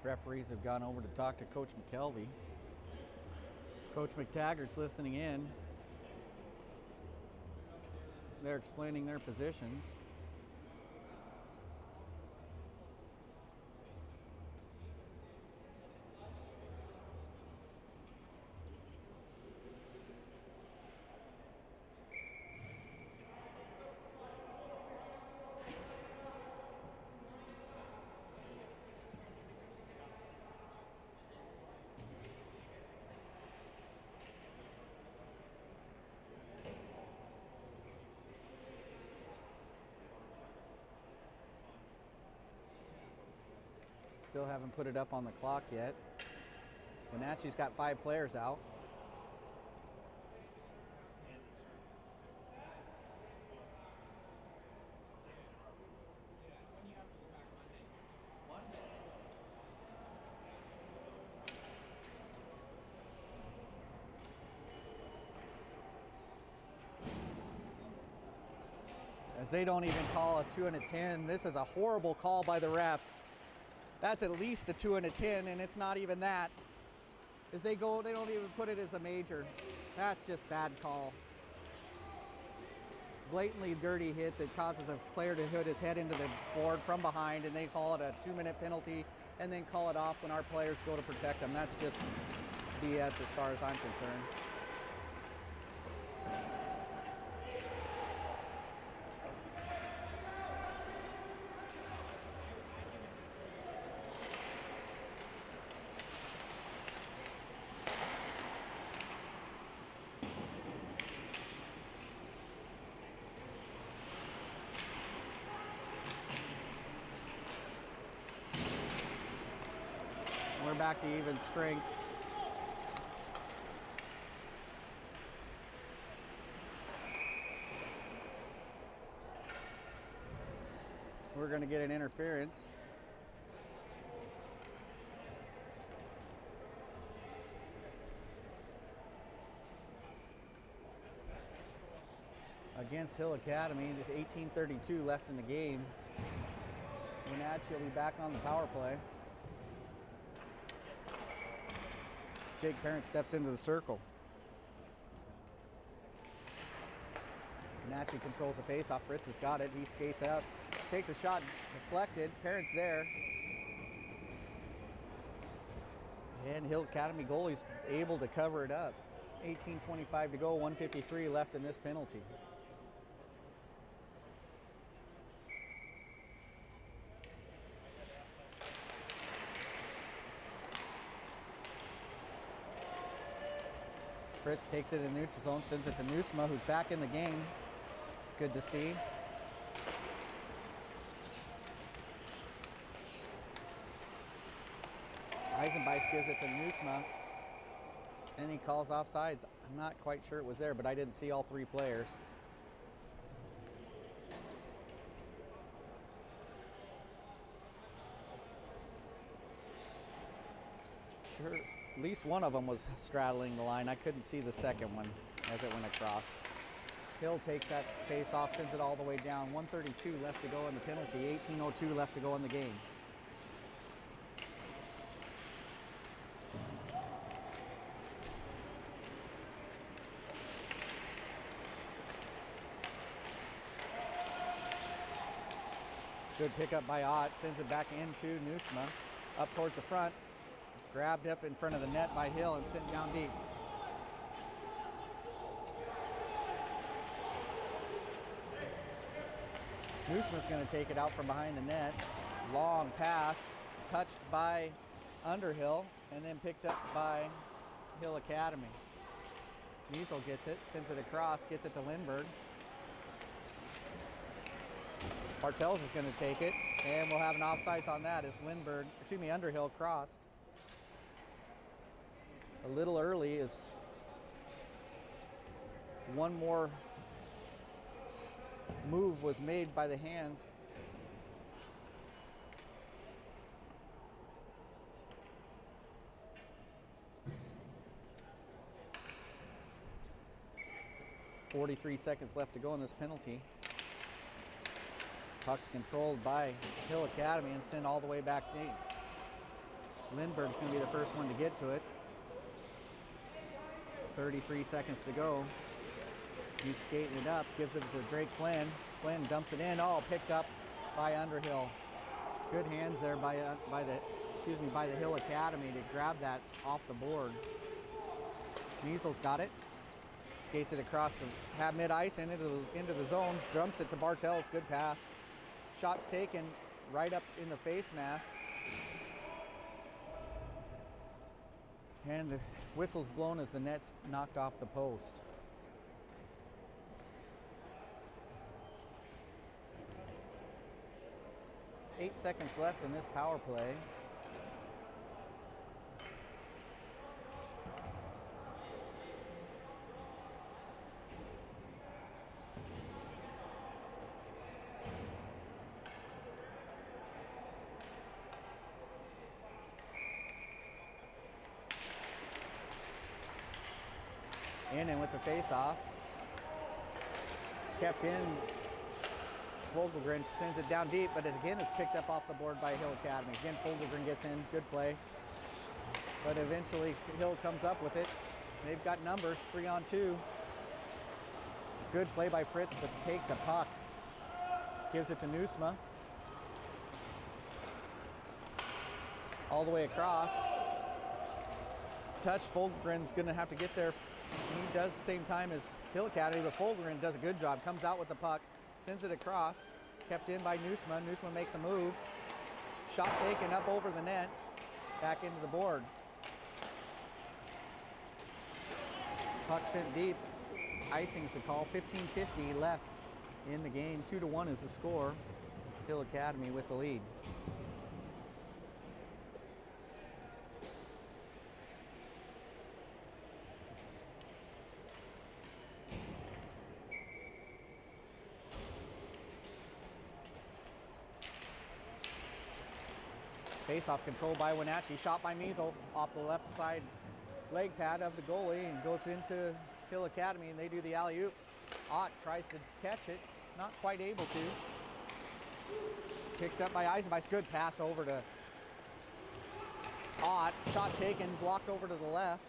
Referees have gone over to talk to Coach McKelvey. Coach McTaggart's listening in. They're explaining their positions. Still haven't put it up on the clock yet. Wenatchee's got 5 players out. As they don't even call a 2 and a 10. This is a horrible call by the refs. That's at least a 2 and a 10, and it's not even that. As they go, they don't even put it as a major. That's just bad call. Blatantly dirty hit that causes a player to hit his head into the board from behind, and they call it a 2-minute penalty, and then call it off when our players go to protect them. That's just BS as far as I'm concerned. We're back to even strength. We're going to get an interference. Against Hill Academy, with 18:32 left in the game. Wenatchee will be back on the power play. Jake Parent steps into the circle. Wenatchee controls the face-off. Fritz has got it. He skates up, takes a shot, deflected. Parent's there. And Hill Academy goalie's able to cover it up. 18:25 to go, 1:53 left in this penalty. Fritz takes it in neutral zone, sends it to Nusma, who's back in the game. It's good to see. Eisenbeis gives it to Nusma, and he calls offsides. I'm not quite sure it was there, but I didn't see all 3 players. Sure. At least one of them was straddling the line. I couldn't see the second one as it went across. Hill takes that face off, sends it all the way down. 1:32 left to go in the penalty. 18:02 left to go in the game. Good pickup by Ott. Sends it back into Nusma. Up towards the front. Grabbed up in front of the net by Hill and sent down deep. Nusma's going to take it out from behind the net. Long pass, touched by Underhill, and then picked up by Hill Academy. Measle gets it, sends it across, gets it to Lindbergh. Bartels is going to take it, and we'll have an offsides on that as Underhill crossed. A little early is one more move was made by the hands. .43 seconds left to go in this penalty. Puck's controlled by Hill Academy and sent all the way back deep. Lindbergh's going to be the first one to get to it. 33 seconds to go. He's skating it up, gives it to Drake Flynn. Flynn dumps it in. Oh, picked up by Underhill. Good hands there by the Hill Academy to grab that off the board. Measles got it. Skates it across the mid-ice and into the zone. Dumps it to Bartels. Good pass. Shots taken right up in the face mask. And the whistle's blown as the net's knocked off the post. Eight seconds left in this power play. In and with the face-off. Kept in. Fogelgren sends it down deep, but again it's picked up off the board by Hill Academy. Again, Fogelgren gets in, good play. But eventually Hill comes up with it. They've got numbers, 3-on-2. Good play by Fritz to take the puck. Gives it to Nusma. All the way across. It's touched. Fogelgren's gonna have to get there. He does the same time as Hill Academy, but Fogelgren does a good job. Comes out with the puck, sends it across, kept in by Nusma. Nusma makes a move. Shot taken up over the net, back into the board. Puck sent deep. Icing's the call. 15:50 left in the game. 2-1 is the score. Hill Academy with the lead. Face-off controlled by Wenatchee. Shot by Measle off the left side leg pad of the goalie and goes into Hill Academy, and they do the alley-oop. Ott tries to catch it, not quite able to. Picked up by Eisenbeiss. Good pass over to Ott. Shot taken, blocked over to the left.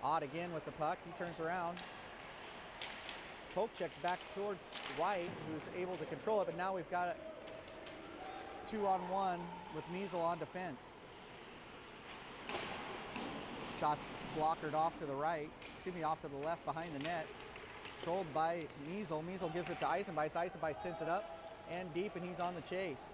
Ott again with the puck. He turns around. Poke checked back towards White, who's able to control it, but now we've got 2-on-1 with Measle on defense. Shots blockered off to the right, off to the left behind the net. Controlled by Measle. Measle gives it to Eisenbeiss. Eisenbeiss sends it up and deep, and he's on the chase.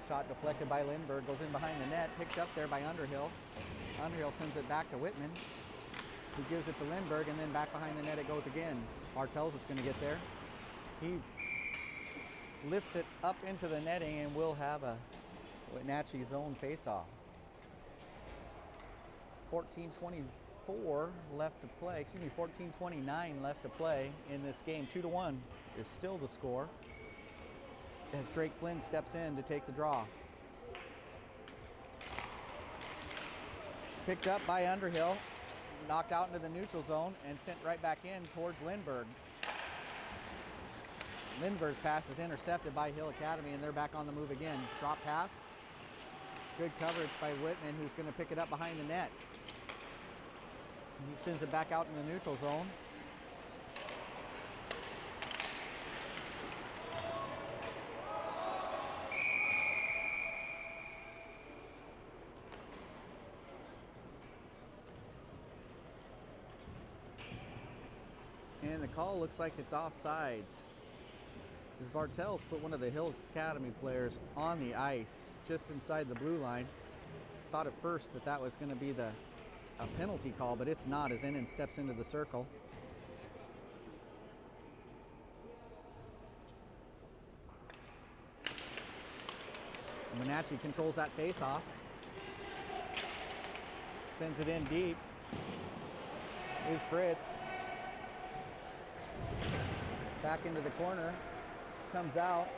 Shot deflected by Lindbergh, goes in behind the net, picked up there by Underhill. Underhill sends it back to Whitman, who gives it to Lindbergh, and then back behind the net it goes again. Bartels is going to get there. He lifts it up into the netting, and we'll have a Wenatchee zone face-off. 14:24 left to play, 14:29 left to play in this game. 2-1 is still the score, as Drake Flynn steps in to take the draw. Picked up by Underhill, knocked out into the neutral zone, and sent right back in towards Lindbergh. Lindbergh's pass is intercepted by Hill Academy, and they're back on the move again. Drop pass. Good coverage by Whitman, who's going to pick it up behind the net. He sends it back out in the neutral zone. And the call looks like it's offsides, as Bartels put one of the Hill Academy players on the ice just inside the blue line. Thought at first that that was going to be a penalty call, but it's not, as Ennin steps into the circle. Wenatchee controls that face-off. Sends it in deep. Is Fritz. Back into the corner. Comes out.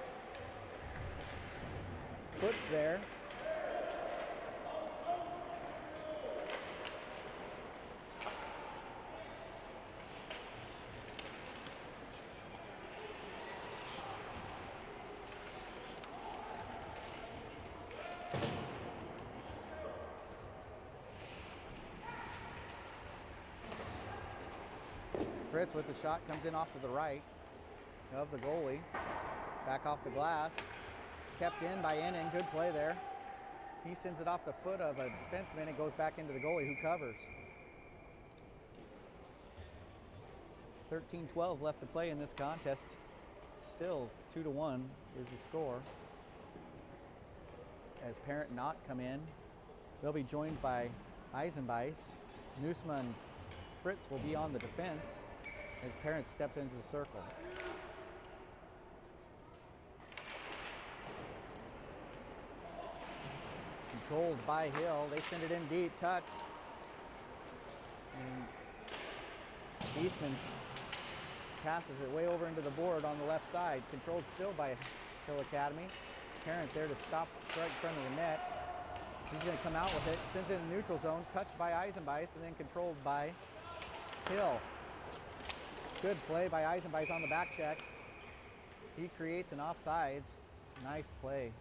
Foot's there. Fritz with the shot comes in off to the right of the goalie. Back off the glass. Kept in by Ennen. Good play there. He sends it off the foot of a defenseman. It goes back into the goalie who covers. 13-12 left to play in this contest. Still 2-1 is the score. As Parent and Ott come in, they'll be joined by Eisenbeis. Nusma and Fritz will be on the defense as Parent steps into the circle. Controlled by Hill. They send it in deep, touched. And Eastman passes it way over into the board on the left side. Controlled still by Hill Academy. Parent there to stop right in front of the net. He's going to come out with it. Sends it in the neutral zone. Touched by Eisenbeis and then controlled by Hill. Good play by Eisenbeis on the back check. He creates an offsides. Nice play.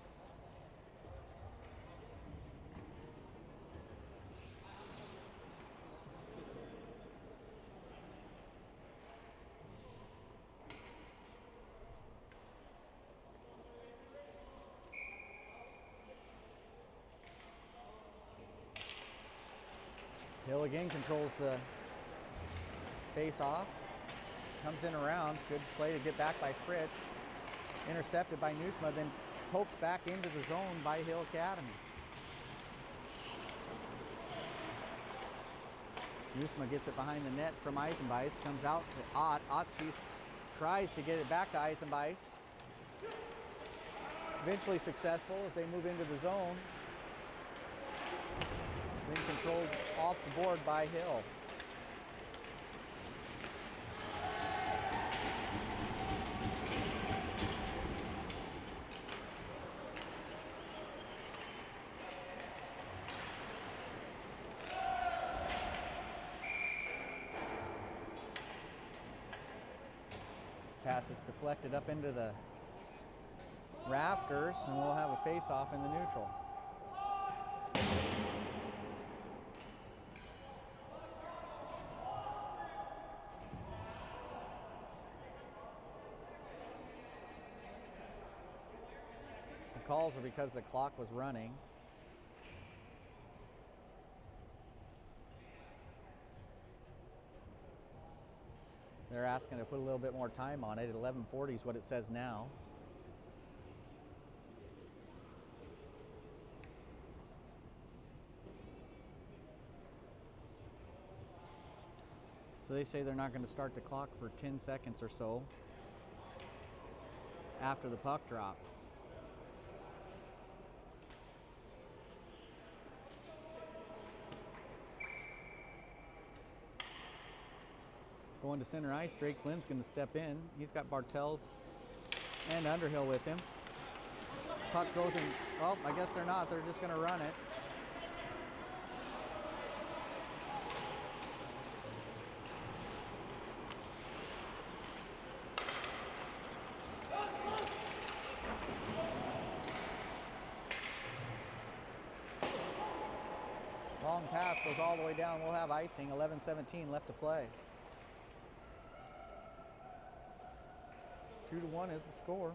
Hill again controls the face-off. Comes in around. Good play to get back by Fritz. Intercepted by Nusma, then poked back into the zone by Hill Academy. Nusma gets it behind the net from Eisenbeis. Comes out to Ott. Ott tries to get it back to Eisenbeis. Eventually successful as they move into the zone. Then controlled off the board by Hill. Pass is deflected up into the rafters, and we'll have a face-off in the neutral. The calls are because the clock was running. They're asking to put a little bit more time on it. 11:40 is what it says now. So they say they're not going to start the clock for 10 seconds or so after the puck drop. Going to center ice, Drake Flynn's going to step in. He's got Bartels and Underhill with him. Puck goes in, well, I guess they're not. They're just going to run it. Long pass goes all the way down. We'll have icing. 11:17 left to play. 2-1 is the score.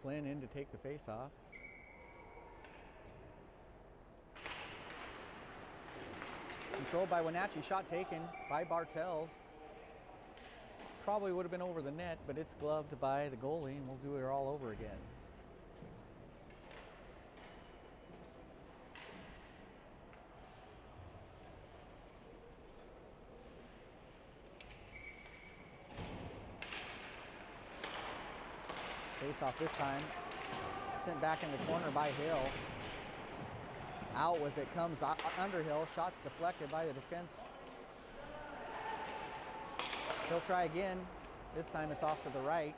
Flynn in to take the face-off. Controlled by Wenatchee. Shot taken by Bartels. Probably would have been over the net, but it's gloved by the goalie, and we'll do it all over again. Face off this time. sent back in the corner by Hill. Out with it comes Underhill. Shots deflected by the defense. He'll try again. This time it's off to the right.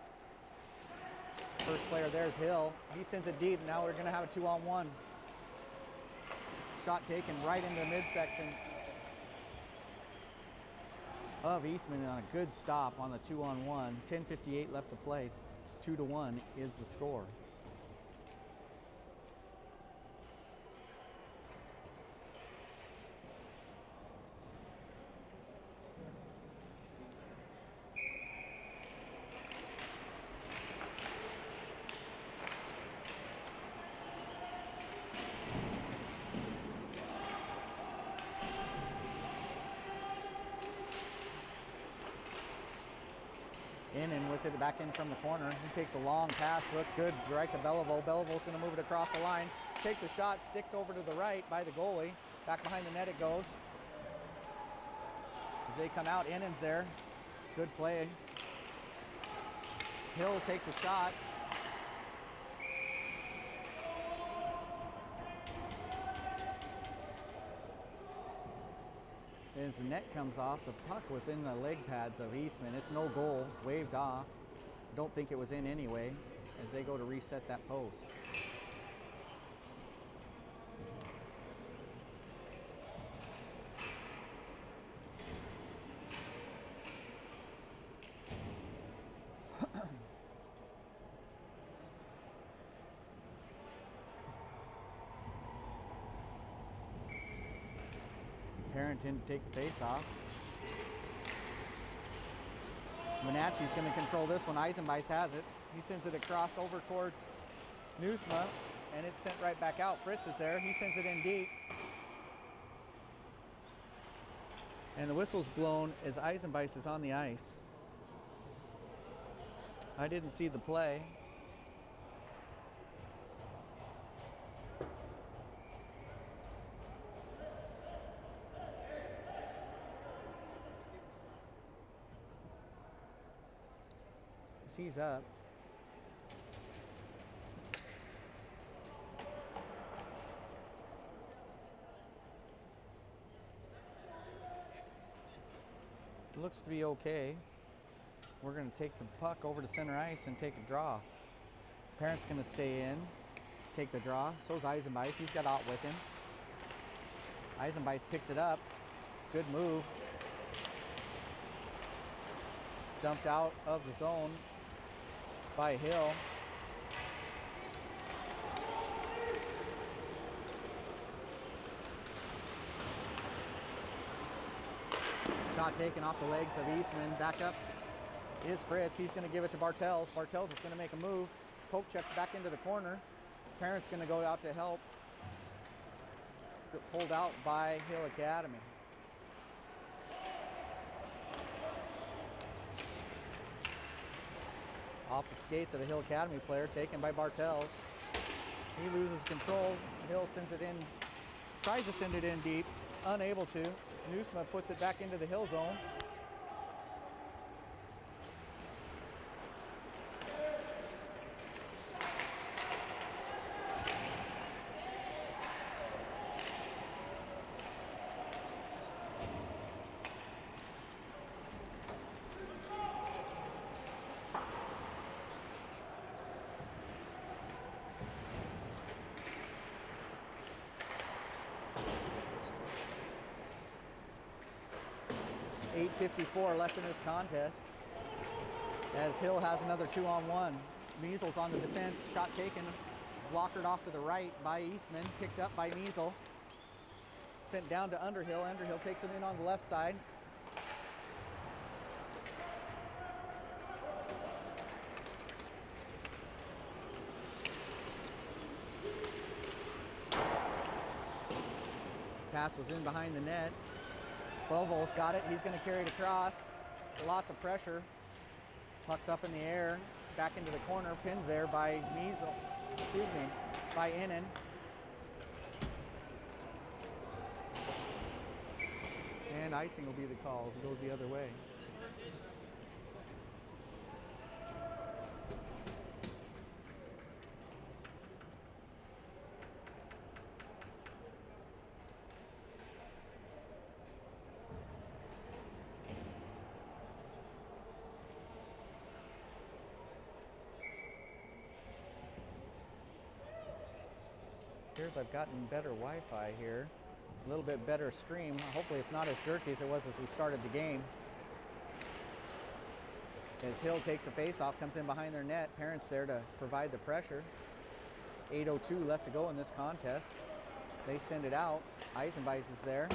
First player there's Hill. He sends it deep. Now we're going to have a 2-on-1. Shot taken right into the midsection of Eastman on a good stop on the 2-on-1. 10:58 left to play. 2-1 is the score. In and with it back in from the corner. He takes a long pass, look good, right to Belleville. Belleville's going to move it across the line. Takes a shot, sticked over to the right by the goalie. Back behind the net it goes. As they come out, Innan's there. Good play. Hill takes a shot. As the net comes off, the puck was in the leg pads of Eastman. It's no goal, waved off. Don't think it was in anyway, as they go to reset that post. Harrington to take the face off. Wenatchee's going to control this one. Eisenbeis has it. He sends it across over towards Nusma, and it's sent right back out. Fritz is there. He sends it in deep. And the whistle's blown as Eisenbeis is on the ice. I didn't see the play. He's up. It looks to be okay. We're going to take the puck over to center ice and take a draw. Parent's going to stay in, take the draw. So's Eisenbeis. He's got out with him. Eisenbeis picks it up. Good move. Dumped out of the zone by Hill. Shot taken off the legs of Eastman. Back up is Fritz. He's going to give it to Bartels. Bartels is going to make a move. Poke check back into the corner. Parent's going to go out to help. Pulled out by Hill Academy. Off the skates of a Hill Academy player, taken by Bartels. He loses control. Hill sends it in, tries to send it in deep, unable to. Nusma puts it back into the Hill zone. .854 left in this contest as Hill has another 2-on-1. Measles on the defense, shot taken, blockered off to the right by Eastman, picked up by Measle, sent down to Underhill. Underhill takes it in on the left side. Pass was in behind the net. Bovo's got it. He's going to carry it across. Lots of pressure. Puck's up in the air. Back into the corner. Pinned there by by Innan. And icing will be the call as it goes the other way. Appears I've gotten better Wi-Fi here. A little bit better stream. Hopefully it's not as jerky as it was as we started the game. As Hill takes the face-off, comes in behind their net. Parents there to provide the pressure. 8:02 left to go in this contest. They send it out. Eisenbeis is there.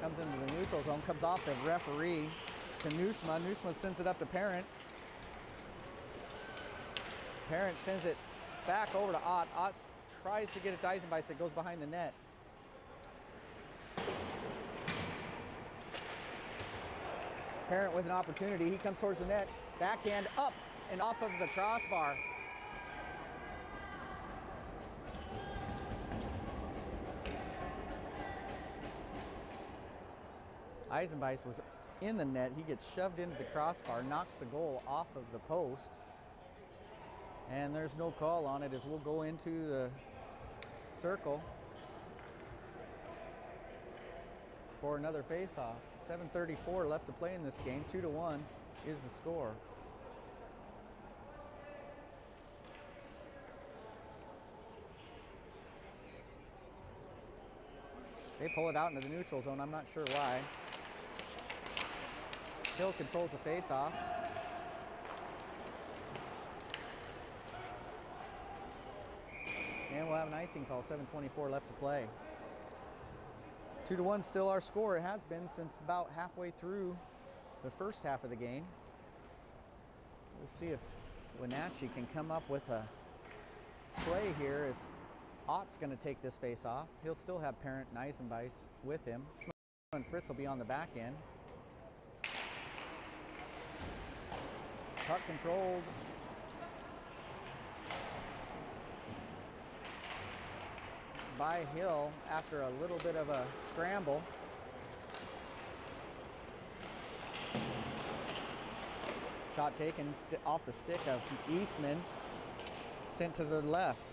Comes into the neutral zone, comes off the referee to Nusma. Nusma sends it up to Parent. Parent sends it back over to Ott. Ott tries to get it to Eisenbeis. It goes behind the net. Parent with an opportunity. He comes towards the net. Backhand up and off of the crossbar. Eisenbeis was in the net. He gets shoved into the crossbar, knocks the goal off of the post. And there's no call on it as we'll go into the circle for another face-off. 7:34 left to play in this game. 2-1 is the score. They pull it out into the neutral zone. I'm not sure why. Hill controls the face-off. And we'll have an icing call. 7:24 left to play. 2-1 still our score. It has been since about halfway through the first half of the game. We'll see if Wenatchee can come up with a play here as Ott's going to take this face off. He'll still have Parent and Eisenbeis with him. And Fritz will be on the back end. Puck controlled. By Hill after a little bit of a scramble. Shot taken off the stick of Eastman, sent to the left.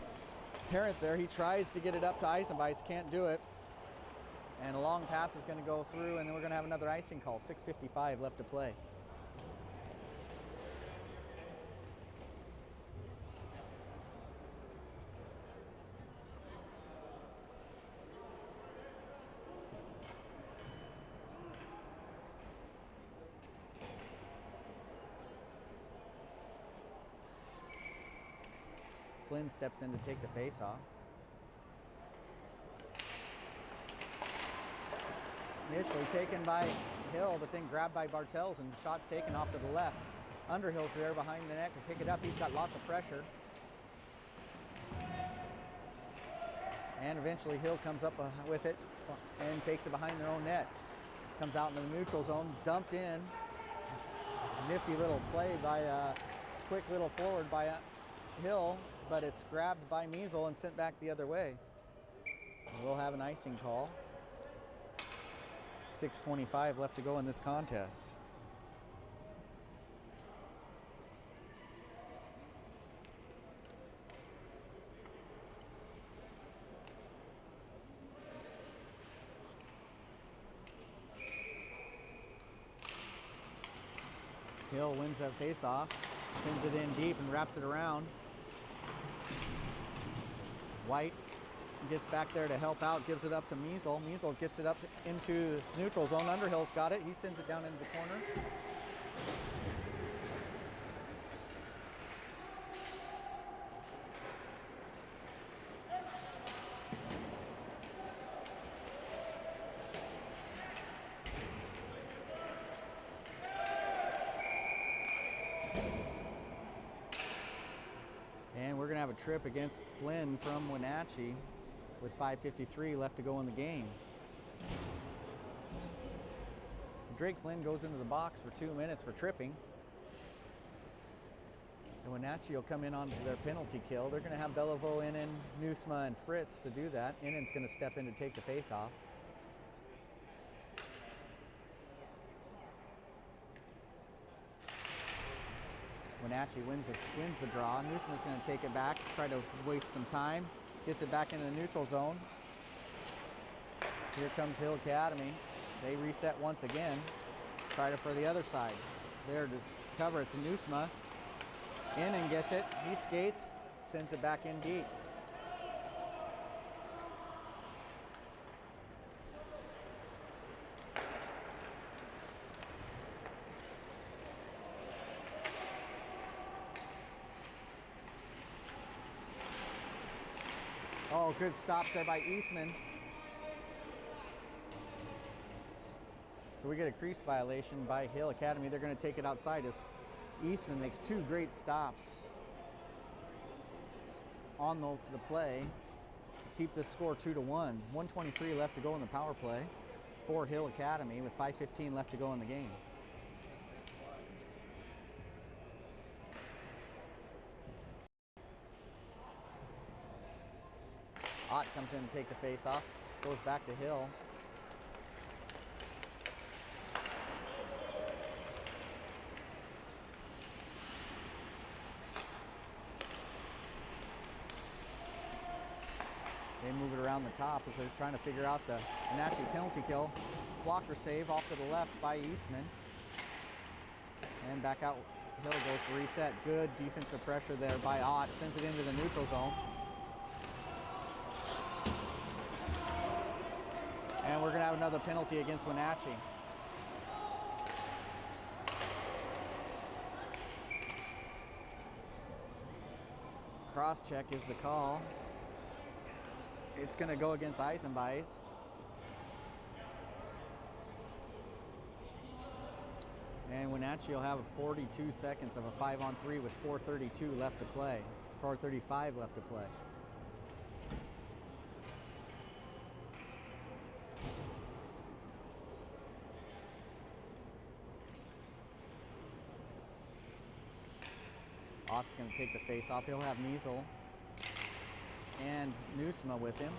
Parents there, he tries to get it up to Eisenbeis, can't do it. And a long pass is going to go through, and then we're going to have another icing call. 6:55 left to play. Flynn steps in to take the face off. Initially taken by Hill, but then grabbed by Bartels, and the shot's taken off to the left. Underhill's there behind the net to pick it up. He's got lots of pressure. And eventually Hill comes up with it and takes it behind their own net. Comes out into the neutral zone, dumped in. Nifty little play by quick little forward by Hill, but it's grabbed by Measle and sent back the other way. We'll have an icing call. 6:25 left to go in this contest. Hill wins that face-off, sends it in deep and wraps it around. White gets back there to help out, gives it up to Measle. Measle gets it up into the neutral zone. Underhill's got it. He sends it down into the corner. And we're going to have a trip against Flynn from Wenatchee with 5:53 left to go in the game. So Drake Flynn goes into the box for 2 minutes for tripping. And Wenatchee will come in onto their penalty kill. They're going to have Beliveau, Innen, Nusma, and Fritz to do that. Innen's going to step in to take the face off. Wenatchee wins the draw. Nusman's going to take it back, try to waste some time. Gets it back into the neutral zone. Here comes Hill Academy. They reset once again. Try it for the other side. It's there to cover. It's a Nusma. Innen gets it. He skates, sends it back in deep. Oh, good stop there by Eastman. So we get a crease violation by Hill Academy. They're going to take it outside as Eastman makes two great stops on the play to keep this score 2-1. 1:23 left to go in the power play for Hill Academy with 5:15 left to go in the game. Ott comes in to take the face off, goes back to Hill. They move it around the top as they're trying to figure out the Wenatchee penalty kill. Blocker save off to the left by Eastman. And back out, Hill goes to reset. Good defensive pressure there by Ott, sends it into the neutral zone. And we're gonna have another penalty against Wenatchee. Cross check is the call. It's going to go against Eisenbeis. And Wenatchee will have 42 seconds of a 5-on-3 with 4:32 left to play. 4:35 left to play. Ott's going to take the face off. He'll have Measle and Nusma with him.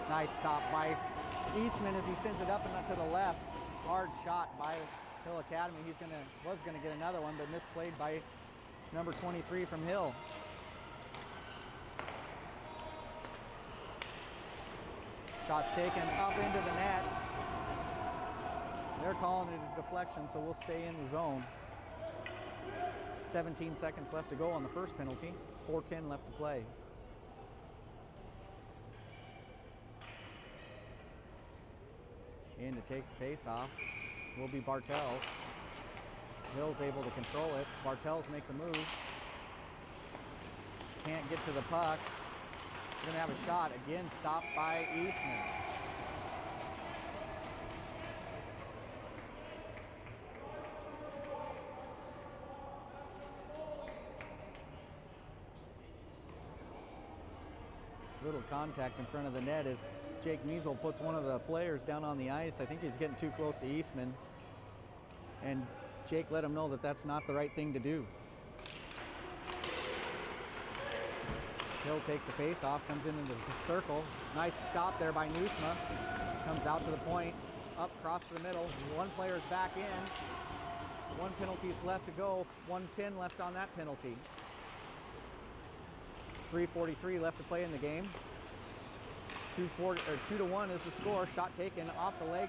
Nice stop by Eastman as he sends it up and to the left. Hard shot by Hill Academy. Was gonna get another one, but misplayed by number 23 from Hill. Shots taken up into the net. They're calling it a deflection, so we'll stay in the zone. 17 seconds left to go on the first penalty. 4:10 left to play. In to take the face off will be Bartels. Hill's able to control it. Bartels makes a move. Can't get to the puck. He's gonna have a shot. Again, stopped by Eastman. Little contact in front of the net as Jake Measle puts one of the players down on the ice. I think he's getting too close to Eastman. And Jake let him know that that's not the right thing to do. Hill takes the face off, comes into the circle. Nice stop there by Nusma. Comes out to the point, up across the middle. One player's back in. One penalty's left to go. 1:10 left on that penalty. 3:43 left to play in the game. 2-1 is the score. Shot taken off the leg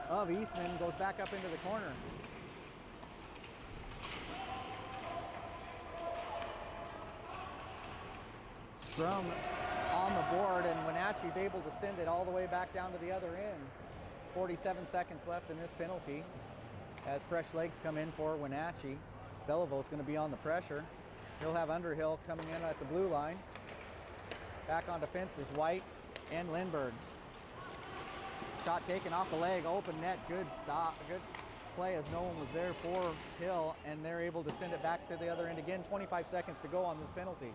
of Eastman, goes back up into the corner. Scrum on the board, and Wenatchee's able to send it all the way back down to the other end. 47 seconds left in this penalty as fresh legs come in for Wenatchee. Belivo's going to be on the pressure. He'll have Underhill coming in at the blue line. Back on defense is White and Lindbergh. Shot taken off the leg, open net, good stop, good play as no one was there for Hill, and they're able to send it back to the other end again. 25 seconds to go on this penalty.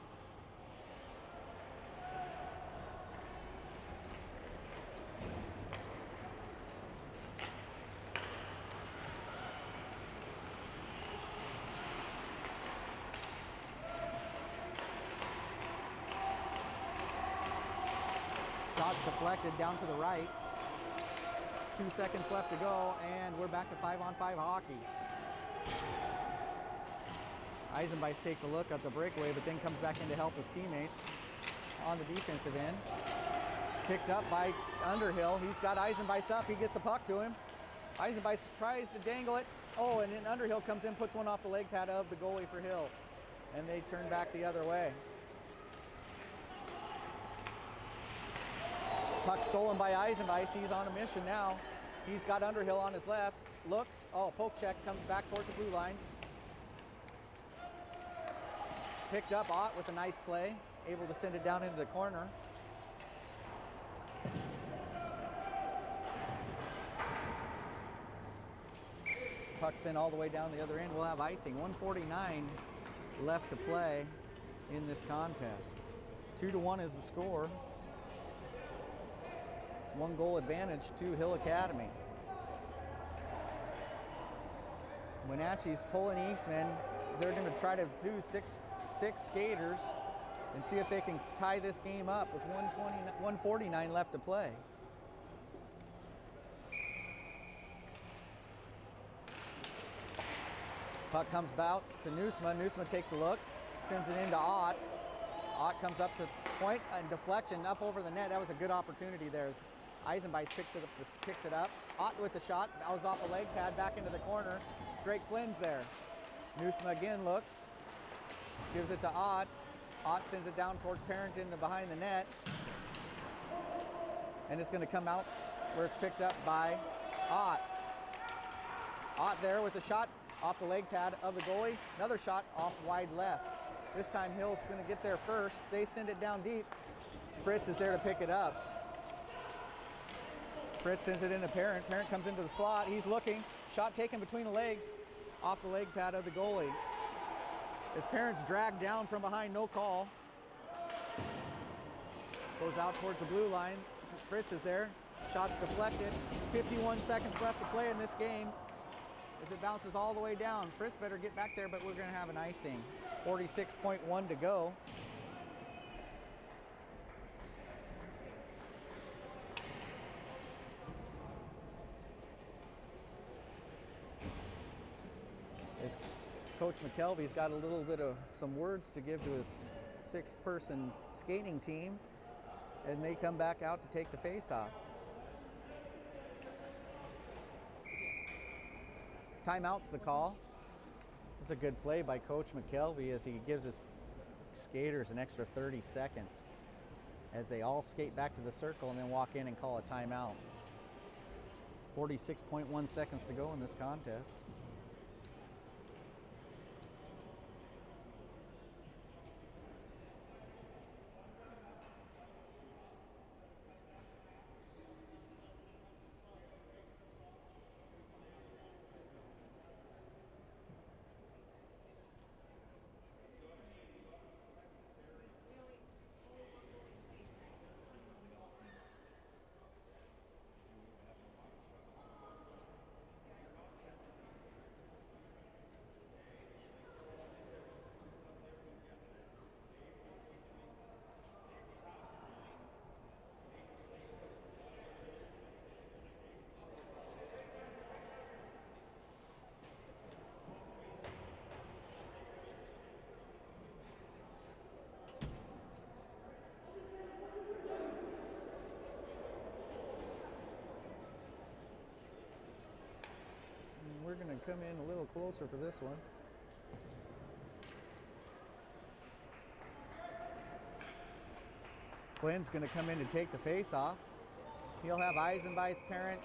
Shot's deflected down to the right. 2 seconds left to go, and we're back to 5-on-5 hockey. Eisenbeis takes a look at the breakaway, but then comes back in to help his teammates on the defensive end. Picked up by Underhill. He's got Eisenbeis up. He gets the puck to him. Eisenbeis tries to dangle it. Oh, and then Underhill comes in, puts one off the leg pad of the goalie for Hill. And they turn back the other way. Puck stolen by Eisenbeis. He's on a mission now. He's got Underhill on his left. Looks. Oh, poke check. Comes back towards the blue line. Picked up Ott with a nice play, able to send it down into the corner. Puck's in all the way down the other end. We'll have icing. 1:49 left to play in this contest. 2-1 is the score. 1 goal advantage to Hill Academy. Wenatchee's pulling Eastman. They're going to try to do six skaters and see if they can tie this game up with 1:49 left to play. Puck comes out to Nusma. Nusma takes a look, sends it into Ott. Ott comes up to point and deflection up over the net. That was a good opportunity there. Eisenbeis picks it up. Ott with the shot. That was off a leg pad back into the corner. Drake Flynn's there. Nusma again looks, gives it to Ott. Ott sends it down towards Parent in the behind the net. And it's going to come out where it's picked up by Ott. Ott there with the shot off the leg pad of the goalie. Another shot off wide left. This time Hill's going to get there first. They send it down deep. Fritz is there to pick it up. Fritz sends it into Parent. Parent comes into the slot. He's looking. Shot taken between the legs off the leg pad of the goalie. As Parent's dragged down from behind, no call. Goes out towards the blue line. Fritz is there. Shot's deflected. 51 seconds left to play in this game as it bounces all the way down. Fritz better get back there, but we're going to have an icing. 46.1 to go. As Coach McKelvey's got a little bit of some words to give to his 6-person skating team, and they come back out to take the face-off. Timeout's the call. It's a good play by Coach McKelvey as he gives his skaters an extra 30 seconds as they all skate back to the circle and then walk in and call a timeout. 46.1 seconds to go in this contest. We're going to come in a little closer for this one. Flynn's going to come in to take the face off. He'll have Eisenbeis, Parent,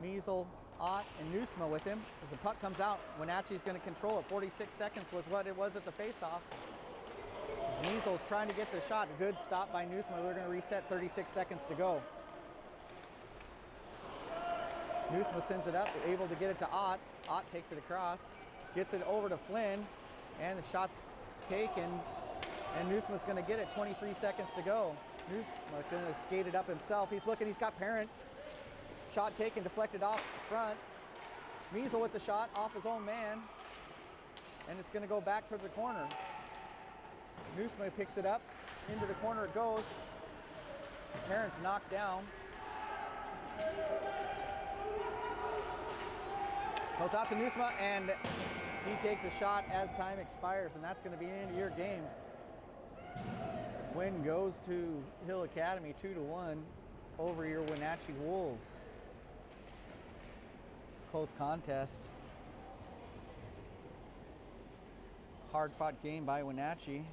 Measle, Ott, and Nusma with him. As the puck comes out, Wenatchee's going to control it. 46 seconds was what it was at the face-off. As Measle's trying to get the shot. Good stop by Nusma. They're going to reset, 36 seconds to go. Nusma sends it up, able to get it to Ott. Ott takes it across, gets it over to Flynn, and the shot's taken, and Nusma's going to get it. 23 seconds to go. Nusma going to skate it up himself. He's looking, he's got Parent. Shot taken, deflected off front. Measle with the shot off his own man, and it's going to go back to the corner. Nusma picks it up, into the corner it goes. Parent's knocked down. Goes out to Nusma, and he takes a shot as time expires, and that's going to be the end of your game. Win goes to Hill Academy 2-1 over your Wenatchee Wolves. It's a close contest. Hard-fought game by Wenatchee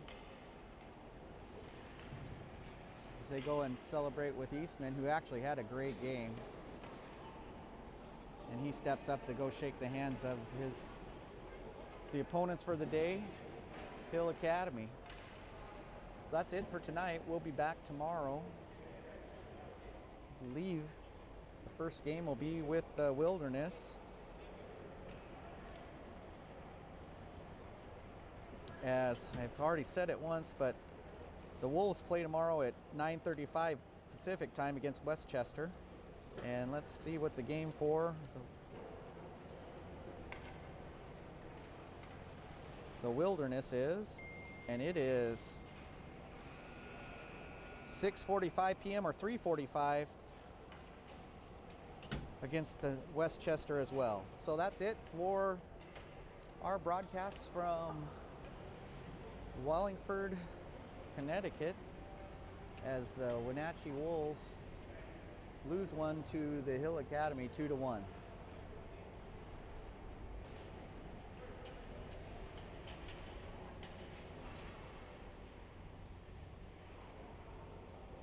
as they go and celebrate with Eastman, who actually had a great game. And he steps up to go shake the hands of the opponents for the day. Hill Academy. So that's it for tonight. We'll be back tomorrow. I believe the first game will be with the Wilderness. As I've already said it once, but the Wolves play tomorrow at 9:35 Pacific time against Westchester. And let's see what the game for the Wilderness is. And it is 6:45 p.m. or 3:45 against the Westchester as well. So that's it for our broadcasts from Wallingford, Connecticut, as the Wenatchee Wolves lose one to the Hill Academy 2-1.